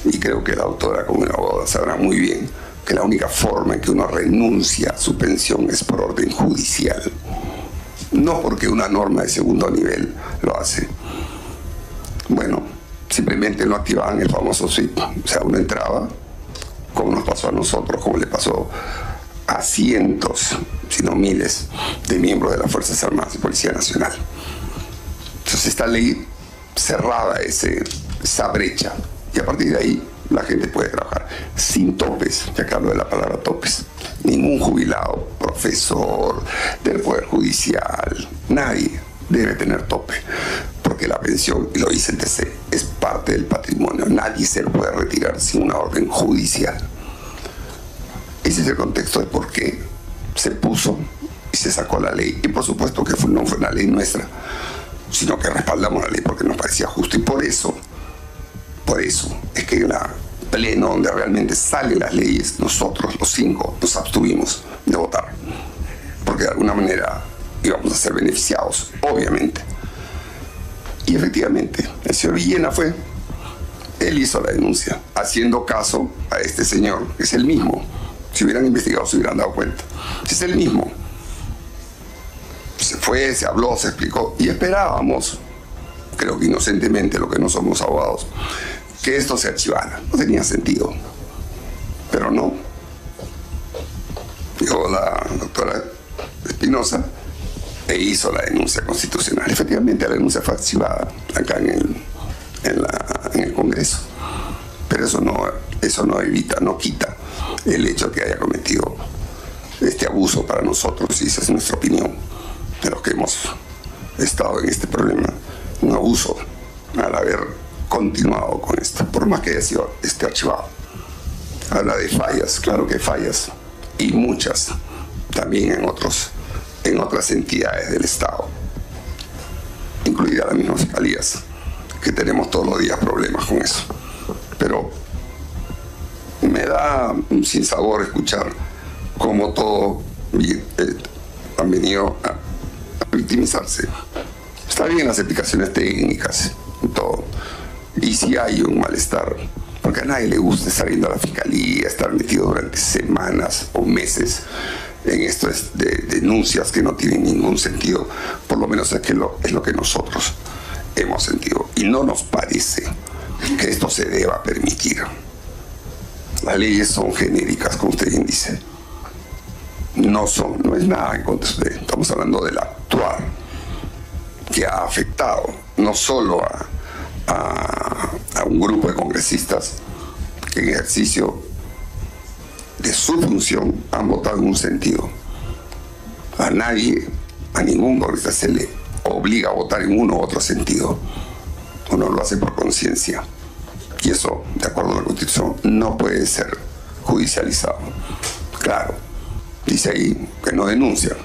Y creo que la autora, como una abogada, sabrá muy bien que la única forma en que uno renuncia a su pensión es por orden judicial. No porque una norma de segundo nivel lo hace. Bueno, simplemente no activaban el famoso SWIP. O sea, uno entraba, como nos pasó a nosotros, como le pasó a cientos, si no miles, de miembros de las Fuerzas Armadas y Policía Nacional. Entonces esta ley cerraba esa brecha y a partir de ahí la gente puede trabajar sin topes, ya que hablo de la palabra topes. Ningún jubilado, profesor del Poder Judicial, nadie debe tener tope, porque la pensión, y lo dice el TC, es parte del patrimonio. Nadie se lo puede retirar sin una orden judicial. Ese es el contexto de por qué se puso y se sacó la ley. Y por supuesto que no fue una ley nuestra, sino que respaldamos la ley porque nos parecía justo. Y por eso es que en la pleno donde realmente salen las leyes, nosotros, los 5, nos abstuvimos de votar. Porque de alguna manera íbamos a ser beneficiados, obviamente. Y efectivamente, el señor Villena él hizo la denuncia, haciendo caso a este señor, que es el mismo. Si hubieran investigado, se hubieran dado cuenta. Es el mismo. Se fue, se habló, se explicó, y esperábamos, creo que inocentemente, lo que no somos abogados, que esto se archivara. No tenía sentido. Pero no. Llegó la doctora Espinosa e hizo la denuncia constitucional. Efectivamente, la denuncia fue archivada acá en el Congreso. Pero eso no evita, no quita el hecho de que haya cometido este abuso para nosotros, y esa es nuestra opinión de los que hemos estado en este problema. Un abuso al haber continuado con esto, por más que haya sido archivado. Habla de fallas, claro que hay fallas, y muchas también en otras entidades del Estado, incluidas las mismas fiscalías, que tenemos todos los días problemas con eso. Pero me da un sinsabor escuchar cómo todos han venido a victimizarse. Está bien las explicaciones técnicas y todo, y si hay un malestar, porque a nadie le gusta estar yendo a la fiscalía, estar metido durante semanas o meses en esto de denuncias que no tienen ningún sentido. Por lo menos es lo que nosotros hemos sentido, y no nos parece que esto se deba permitir. Las leyes son genéricas, como usted bien dice. No es nada en contra de usted. Estamos hablando del actuar que ha afectado no solo a un grupo de congresistas que en ejercicio de su función han votado en un sentido. A nadie, a ningún congresista se le obliga a votar en uno u otro sentido. Uno lo hace por conciencia. Y eso, de acuerdo a la Constitución, no puede ser judicializado. Claro, dice ahí que no denuncia.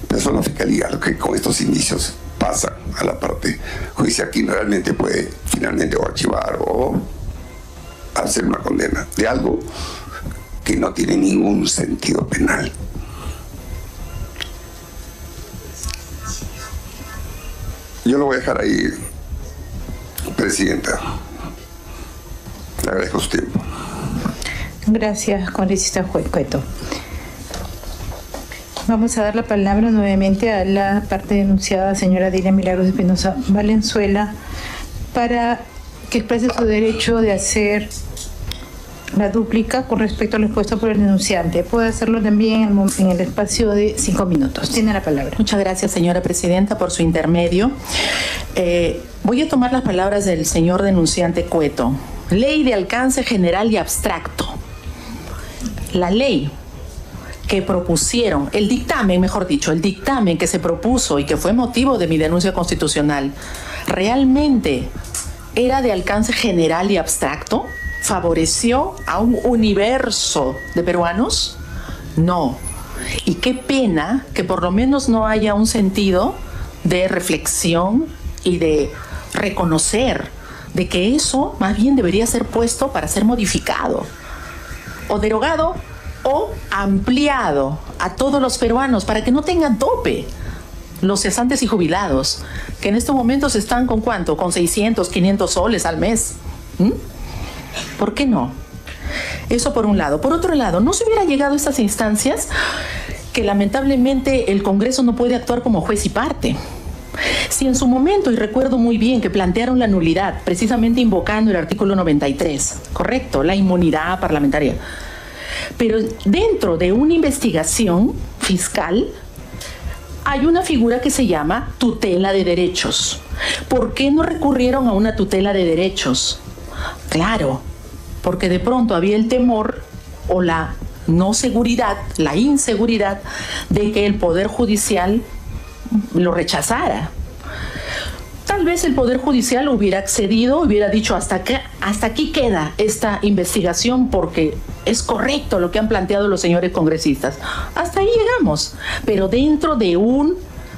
Pero eso es la fiscalía, lo que con estos indicios pasa a la parte judicial, quien realmente puede finalmente o archivar o hacer una condena de algo que no tiene ningún sentido penal. Yo lo voy a dejar ahí, Presidenta. Le agradezco su tiempo. Gracias, congresista Cueto. Vamos a dar la palabra nuevamente a la parte denunciada, señora Dilia Milagros Espinosa Valenzuela, para que exprese su derecho de hacer la dúplica con respecto a lo expuesto por el denunciante. Puede hacerlo también en el espacio de 5 minutos. Tiene la palabra. Muchas gracias, señora presidenta, por su intermedio. Voy a tomar las palabras del señor denunciante Cueto. Ley de alcance general y abstracto. La ley que propusieron, el dictamen, mejor dicho, el dictamen que se propuso y que fue motivo de mi denuncia constitucional, ¿realmente era de alcance general y abstracto? ¿Favoreció a un universo de peruanos? No. Y qué pena que por lo menos no haya un sentido de reflexión y de reconocer de que eso más bien debería ser puesto para ser modificado o derogado o ampliado a todos los peruanos para que no tengan tope los cesantes y jubilados, que en estos momentos están con ¿cuánto? Con 600, 500 soles al mes. ¿Por qué no? Eso por un lado. Por otro lado, no se hubiera llegado a estas instancias que lamentablemente el Congreso no puede actuar como juez y parte. Si en su momento, y recuerdo muy bien que plantearon la nulidad, precisamente invocando el artículo 93, correcto, la inmunidad parlamentaria, pero dentro de una investigación fiscal hay una figura que se llama tutela de derechos. ¿Por qué no recurrieron a una tutela de derechos? Claro, porque de pronto había el temor o la no seguridad, la inseguridad de que el Poder Judicial lo rechazara. Tal vez el Poder Judicial hubiera accedido, hubiera dicho hasta aquí queda esta investigación porque es correcto lo que han planteado los señores congresistas. Hasta ahí llegamos, pero dentro de un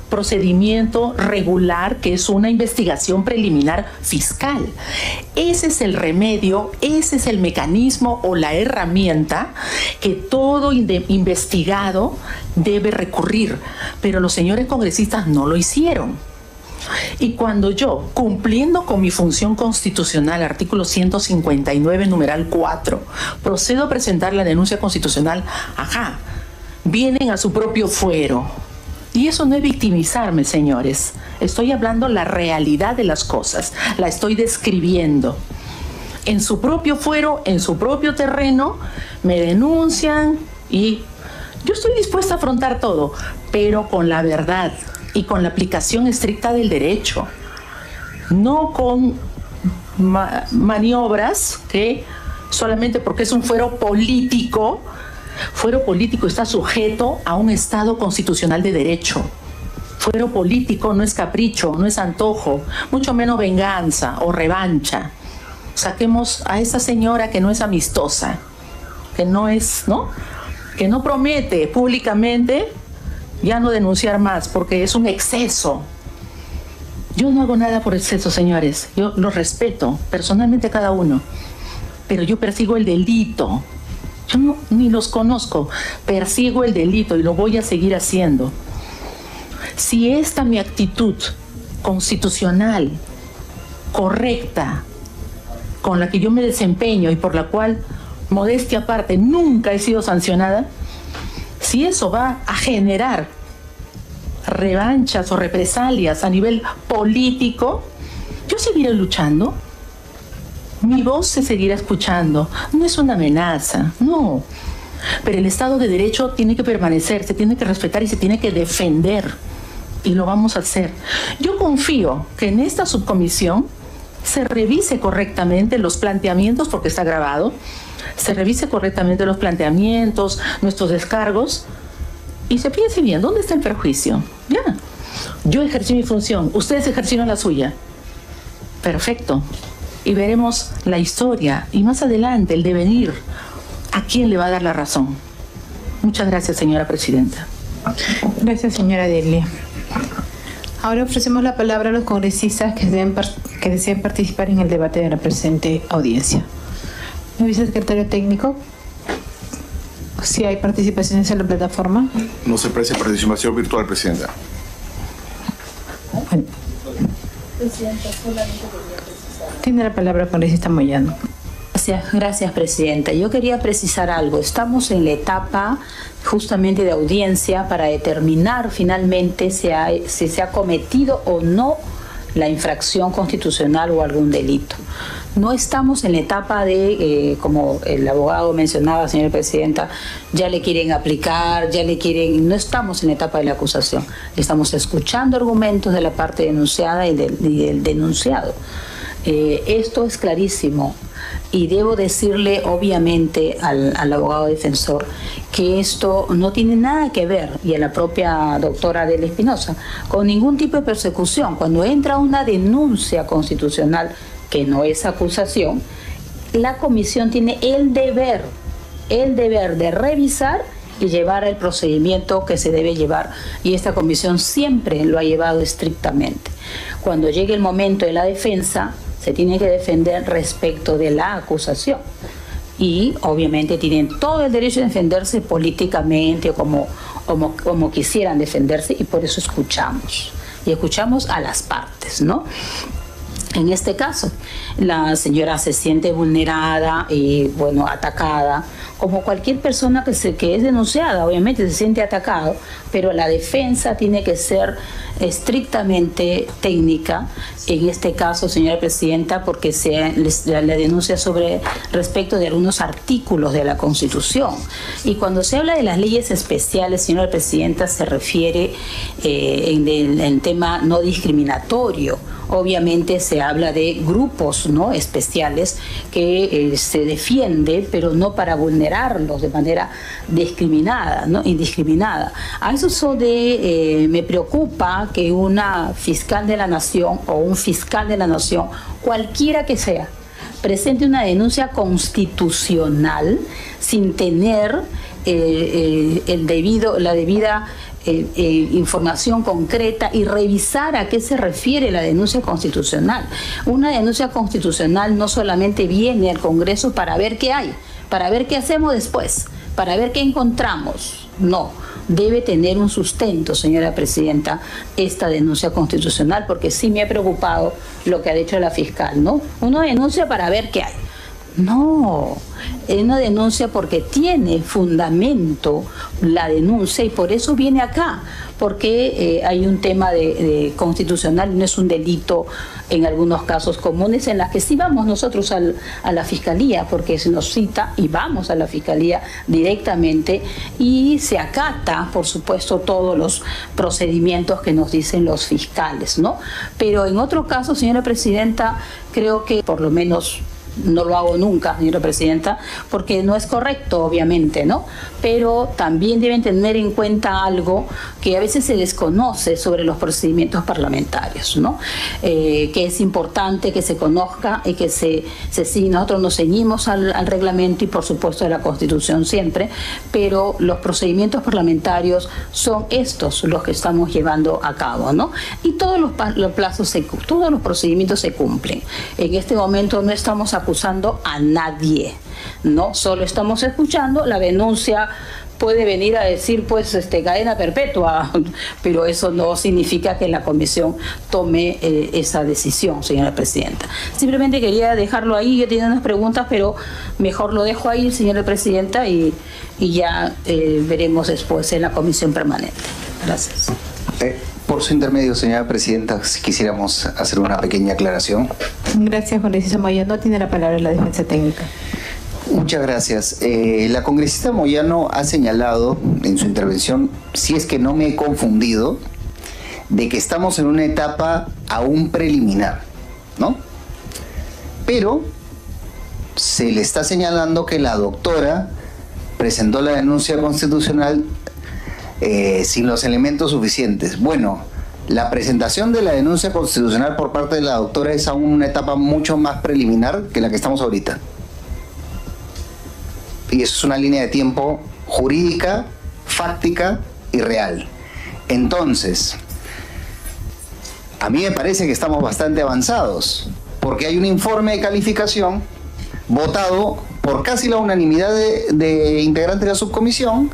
procedimiento regular que es una investigación preliminar fiscal. Ese es el remedio, ese es el mecanismo o la herramienta que todo investigado debe recurrir, pero los señores congresistas no lo hicieron. Y cuando yo, cumpliendo con mi función constitucional, artículo 159, numeral 4, procedo a presentar la denuncia constitucional, vienen a su propio fuero. Y eso no es victimizarme, señores. Estoy hablando la realidad de las cosas, la estoy describiendo. en su propio fuero, en su propio terreno, me denuncian y yo estoy dispuesta a afrontar todo, pero con la verdad y con la aplicación estricta del derecho, no con maniobras que solamente porque es un fuero político está sujeto a un Estado constitucional de derecho. Fuero político no es capricho, no es antojo, mucho menos venganza o revancha. Saquemos a esa señora que no es amistosa, que no es, ¿no? Que no promete públicamente ya no denunciar más porque es un exceso. Yo no hago nada por exceso, señores. Yo los respeto personalmente a cada uno, pero yo persigo el delito. Yo no, ni los conozco, persigo el delito y lo voy a seguir haciendo. Si esta mi actitud constitucional, correcta, con la que yo me desempeño y por la cual, modestia aparte, nunca he sido sancionada, si eso va a generar revanchas o represalias a nivel político, yo seguiré luchando. Mi voz se seguirá escuchando. No es una amenaza, no. Pero el Estado de Derecho tiene que permanecer, se tiene que respetar y se tiene que defender. Y lo vamos a hacer. Yo confío que en esta subcomisión se revise correctamente los planteamientos, porque está grabado, se revise correctamente los planteamientos, nuestros descargos, y se piense bien, ¿dónde está el perjuicio? Ya, yo ejercí mi función, ustedes ejercieron la suya. Perfecto. Y veremos la historia y más adelante el devenir, a quién le va a dar la razón. Muchas gracias, señora presidenta. Gracias, señora Delia. Ahora ofrecemos la palabra a los congresistas que deseen participar en el debate de la presente audiencia. Vicesecretario técnico, si hay participaciones en la plataforma. No se aprecia participación virtual, presidenta. Bueno. Tiene la palabra el congresista Moyano. Gracias, presidenta. Yo quería precisar algo. Estamos en la etapa justamente de audiencia para determinar finalmente si se ha cometido o no la infracción constitucional o algún delito. No estamos en la etapa de, como el abogado mencionaba, señora presidenta, ya le quieren aplicar, no estamos en la etapa de la acusación. Estamos escuchando argumentos de la parte denunciada y del denunciado. Esto es clarísimo. Y debo decirle obviamente al abogado defensor que esto no tiene nada que ver, y a la propia doctora Delia Espinosa, con ningún tipo de persecución. Cuando entra una denuncia constitucional que no es acusación, la comisión tiene el deber de revisar y llevar el procedimiento que se debe llevar, y esta comisión siempre lo ha llevado estrictamente. Cuando llegue el momento de la defensa, se tiene que defender respecto de la acusación, y obviamente tienen todo el derecho de defenderse políticamente o como quisieran defenderse, y por eso escuchamos a las partes, ¿no? En este caso, la señora se siente vulnerada y, bueno, atacada, como cualquier persona que es denunciada, obviamente se siente atacado, pero la defensa tiene que ser estrictamente técnica. En este caso, señora presidenta, porque la denuncia respecto de algunos artículos de la Constitución. Y cuando se habla de las leyes especiales, señora presidenta, se refiere en el tema no discriminatorio. Obviamente se habla de grupos, ¿no?, especiales que se defiende, pero no para vulnerarlos de manera discriminada, ¿no?, indiscriminada. A eso me preocupa que una fiscal de la Nación o un fiscal de la Nación, cualquiera que sea, presente una denuncia constitucional sin tener la debida información concreta y revisar a qué se refiere la denuncia constitucional. Una denuncia constitucional no solamente viene al Congreso para ver qué hay, para ver qué hacemos después, para ver qué encontramos. No, debe tener un sustento, señora presidenta, esta denuncia constitucional, porque sí me ha preocupado lo que ha dicho la fiscal, ¿no? Uno denuncia para ver qué hay. No, es una denuncia porque tiene fundamento la denuncia y por eso viene acá, porque hay un tema de constitucional, no es un delito en algunos casos comunes en las que sí vamos nosotros a la fiscalía, porque se nos cita y vamos a la fiscalía directamente y se acata, por supuesto, todos los procedimientos que nos dicen los fiscales, ¿no? Pero en otro caso, señora presidenta, creo que por lo menos no lo hago nunca, señora presidenta, porque no es correcto, obviamente, ¿no? Pero también deben tener en cuenta algo que a veces se desconoce sobre los procedimientos parlamentarios, ¿no? Que es importante que se conozca y que se siga. Nosotros nos ceñimos al reglamento y, por supuesto, a la Constitución siempre, pero los procedimientos parlamentarios son estos los que estamos llevando a cabo, ¿no? Y todos los plazos, todos los procedimientos se cumplen. En este momento no estamos acusando a nadie, ¿no? Solo estamos escuchando la denuncia. Puede venir a decir, pues, cadena perpetua, pero eso no significa que la comisión tome esa decisión, señora presidenta. Simplemente quería dejarlo ahí. Yo tenía unas preguntas, pero mejor lo dejo ahí, señora presidenta, y ya veremos después en la comisión permanente. Gracias. Por su intermedio, señora presidenta, si quisiéramos hacer una pequeña aclaración. Gracias, congresista Moyano. Tiene la palabra la defensa técnica. Muchas gracias. La congresista Moyano ha señalado en su intervención, si es que no me he confundido, de que estamos en una etapa aún preliminar, ¿no? Pero se le está señalando que la doctora presentó la denuncia constitucional sin los elementos suficientes. Bueno, la presentación de la denuncia constitucional por parte de la doctora es aún una etapa mucho más preliminar que la que estamos ahorita. Y eso es una línea de tiempo jurídica, fáctica y real. Entonces, a mí me parece que estamos bastante avanzados, porque hay un informe de calificación votado por casi la unanimidad de integrantes de la subcomisión,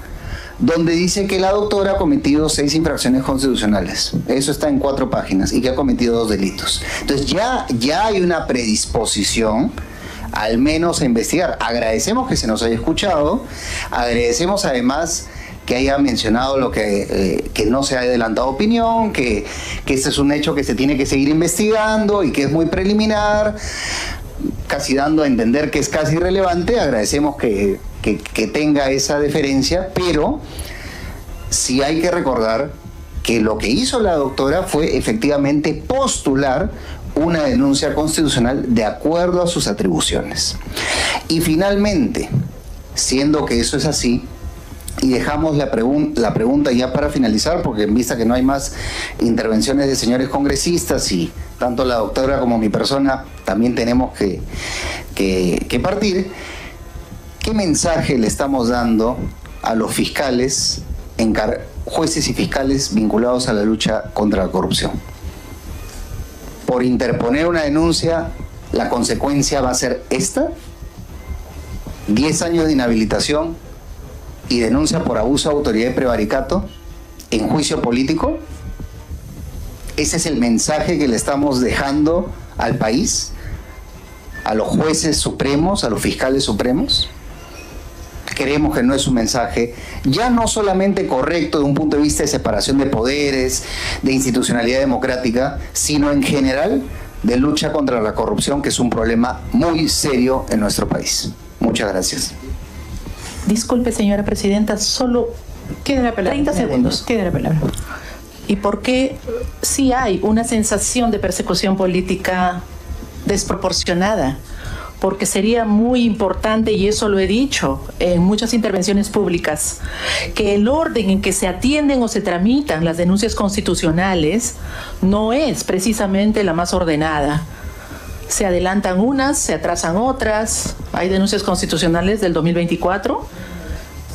donde dice que la doctora ha cometido 6 infracciones constitucionales. Eso está en 4 páginas, y que ha cometido 2 delitos. Entonces ya hay una predisposición al menos a investigar. Agradecemos que se nos haya escuchado, agradecemos además que haya mencionado lo que no se ha adelantado opinión, que este es un hecho que se tiene que seguir investigando y que es muy preliminar, casi dando a entender que es casi irrelevante. Agradecemos que tenga esa deferencia, pero sí hay que recordar que lo que hizo la doctora fue efectivamente postular una denuncia constitucional de acuerdo a sus atribuciones. Y finalmente, siendo que eso es así, y dejamos la pregunta ya para finalizar, porque en vista que no hay más intervenciones de señores congresistas y tanto la doctora como mi persona también tenemos que partir, ¿qué mensaje le estamos dando a los fiscales, jueces y fiscales vinculados a la lucha contra la corrupción? Por interponer una denuncia, la consecuencia va a ser esta: 10 años de inhabilitación y denuncia por abuso de autoridad y prevaricato en juicio político. Ese es el mensaje que le estamos dejando al país, a los jueces supremos, a los fiscales supremos. Creemos que no es un mensaje ya no solamente correcto de un punto de vista de separación de poderes, de institucionalidad democrática, sino en general de lucha contra la corrupción, que es un problema muy serio en nuestro país. Muchas gracias. Disculpe, señora presidenta, solo queda la palabra. 30 segundos. Queda la palabra. ¿Y por qué sí hay una sensación de persecución política desproporcionada? Porque sería muy importante, y eso lo he dicho en muchas intervenciones públicas, que el orden en que se atienden o se tramitan las denuncias constitucionales no es precisamente la más ordenada. Se adelantan unas, se atrasan otras. Hay denuncias constitucionales del 2024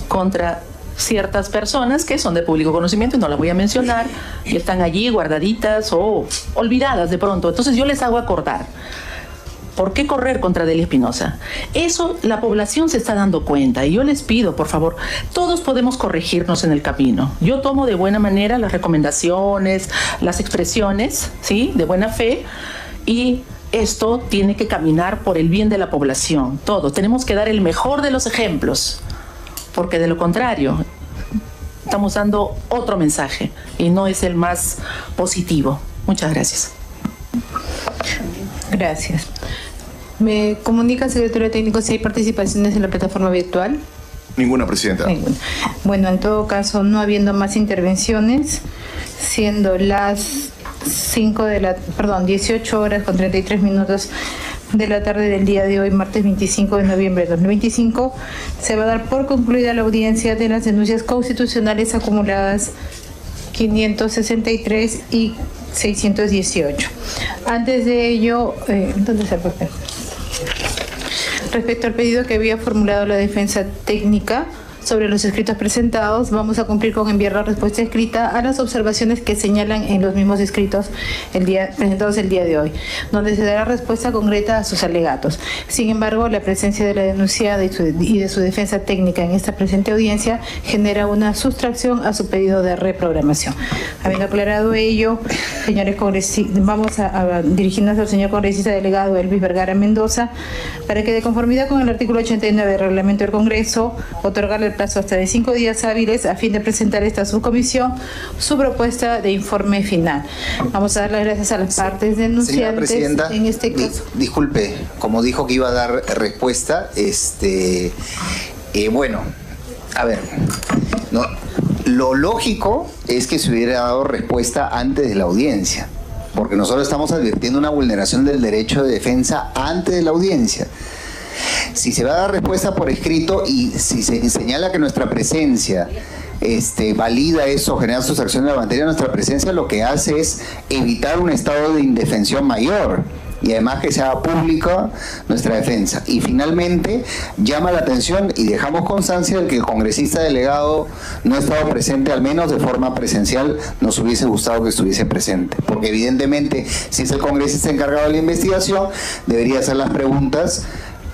contra ciertas personas que son de público conocimiento y no las voy a mencionar, y están allí guardaditas o olvidadas de pronto. Entonces yo les hago acordar. ¿Por qué correr contra Delia Espinosa? Eso la población se está dando cuenta, y yo les pido, por favor, todos podemos corregirnos en el camino. Yo tomo de buena manera las recomendaciones, las expresiones, ¿sí?, de buena fe, y esto tiene que caminar por el bien de la población. Todos tenemos que dar el mejor de los ejemplos, porque de lo contrario estamos dando otro mensaje y no es el más positivo. Muchas gracias. Gracias. ¿Me comunica, secretario técnico, si hay participaciones en la plataforma virtual? Ninguna, presidenta. Ninguna. Bueno, en todo caso, no habiendo más intervenciones, siendo las 18 horas con 33 minutos de la tarde del día de hoy, martes 25 de noviembre de 2025, se va a dar por concluida la audiencia de las denuncias constitucionales acumuladas 563 y 618. Antes de ello, ¿dónde está el papel? Respecto al pedido que había formulado la defensa técnica sobre los escritos presentados, vamos a cumplir con enviar la respuesta escrita a las observaciones que señalan en los mismos escritos presentados el día de hoy, donde se dará respuesta concreta a sus alegatos. Sin embargo, la presencia de la denunciada y de su defensa técnica en esta presente audiencia genera una sustracción a su pedido de reprogramación. Habiendo aclarado ello, señores congresistas, vamos a dirigirnos al señor congresista delegado Elvis Vergara Mendoza para que, de conformidad con el artículo 89 del reglamento del Congreso, otorgarle el plazo hasta de 5 días hábiles a fin de presentar esta subcomisión su propuesta de informe final. Vamos a dar las gracias a las partes denunciantes. Señora Presidenta, en este caso. Disculpe, como dijo que iba a dar respuesta, bueno, a ver, no, lo lógico es que se hubiera dado respuesta antes de la audiencia, porque nosotros estamos advirtiendo una vulneración del derecho de defensa antes de la audiencia. Si se va a dar respuesta por escrito y si se señala que nuestra presencia valida eso, genera sustracción de la materia, nuestra presencia lo que hace es evitar un estado de indefensión mayor y además que sea pública nuestra defensa. Y finalmente llama la atención y dejamos constancia de que el congresista delegado no ha estado presente, al menos de forma presencial. Nos hubiese gustado que estuviese presente, porque evidentemente si es el congresista encargado de la investigación debería hacer las preguntas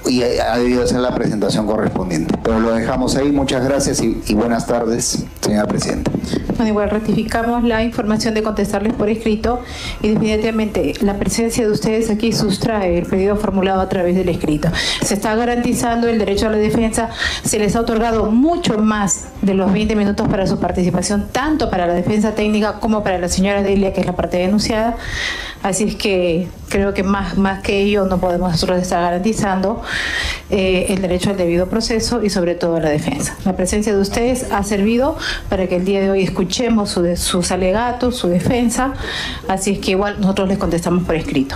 y ha debido hacer la presentación correspondiente. Pero lo dejamos ahí. Muchas gracias y buenas tardes, señora Presidenta. Bueno, igual ratificamos la información de contestarles por escrito y definitivamente la presencia de ustedes aquí sustrae el pedido formulado a través del escrito. Se está garantizando el derecho a la defensa, se les ha otorgado mucho más de los 20 minutos para su participación, tanto para la defensa técnica como para la señora Delia, que es la parte denunciada. Así es que creo que más que ello no podemos nosotros estar garantizando el derecho al debido proceso y sobre todo la defensa. La presencia de ustedes ha servido para que el día de hoy escuchemos sus alegatos, su defensa, así es que igual nosotros les contestamos por escrito.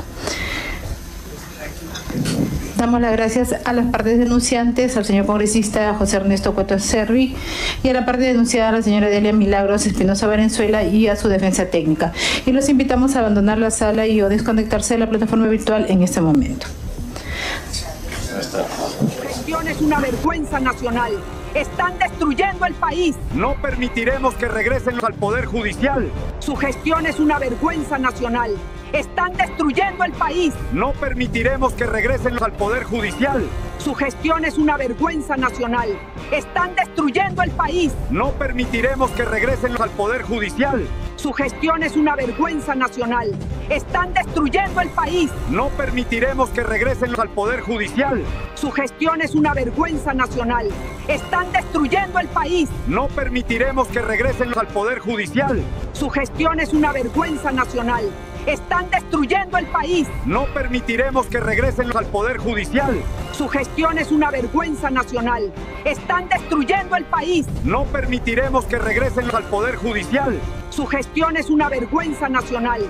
Damos las gracias a las partes denunciantes, al señor congresista José Ernesto Cueto Servi y a la parte denunciada, a la señora Delia Milagros Espinosa Valenzuela y a su defensa técnica. Y los invitamos a abandonar la sala y o desconectarse de la plataforma virtual en este momento. Su gestión es una vergüenza nacional. Están destruyendo el país. No permitiremos que regresen al Poder Judicial. Su gestión es una vergüenza nacional. Están destruyendo el país. No permitiremos que regresen al Poder Judicial. Su gestión es una vergüenza nacional. Están destruyendo el país. No permitiremos que regresen al Poder Judicial. Su gestión es una vergüenza nacional. Están destruyendo el país. No permitiremos que regresen al Poder Judicial. Su gestión es una vergüenza nacional. Están destruyendo el país. No permitiremos que regresen al Poder Judicial. Su gestión es una vergüenza nacional. Están destruyendo el país. No permitiremos que regresen al Poder Judicial. Su gestión es una vergüenza nacional. Están destruyendo el país. No permitiremos que regresen al Poder Judicial. Su gestión es una vergüenza nacional.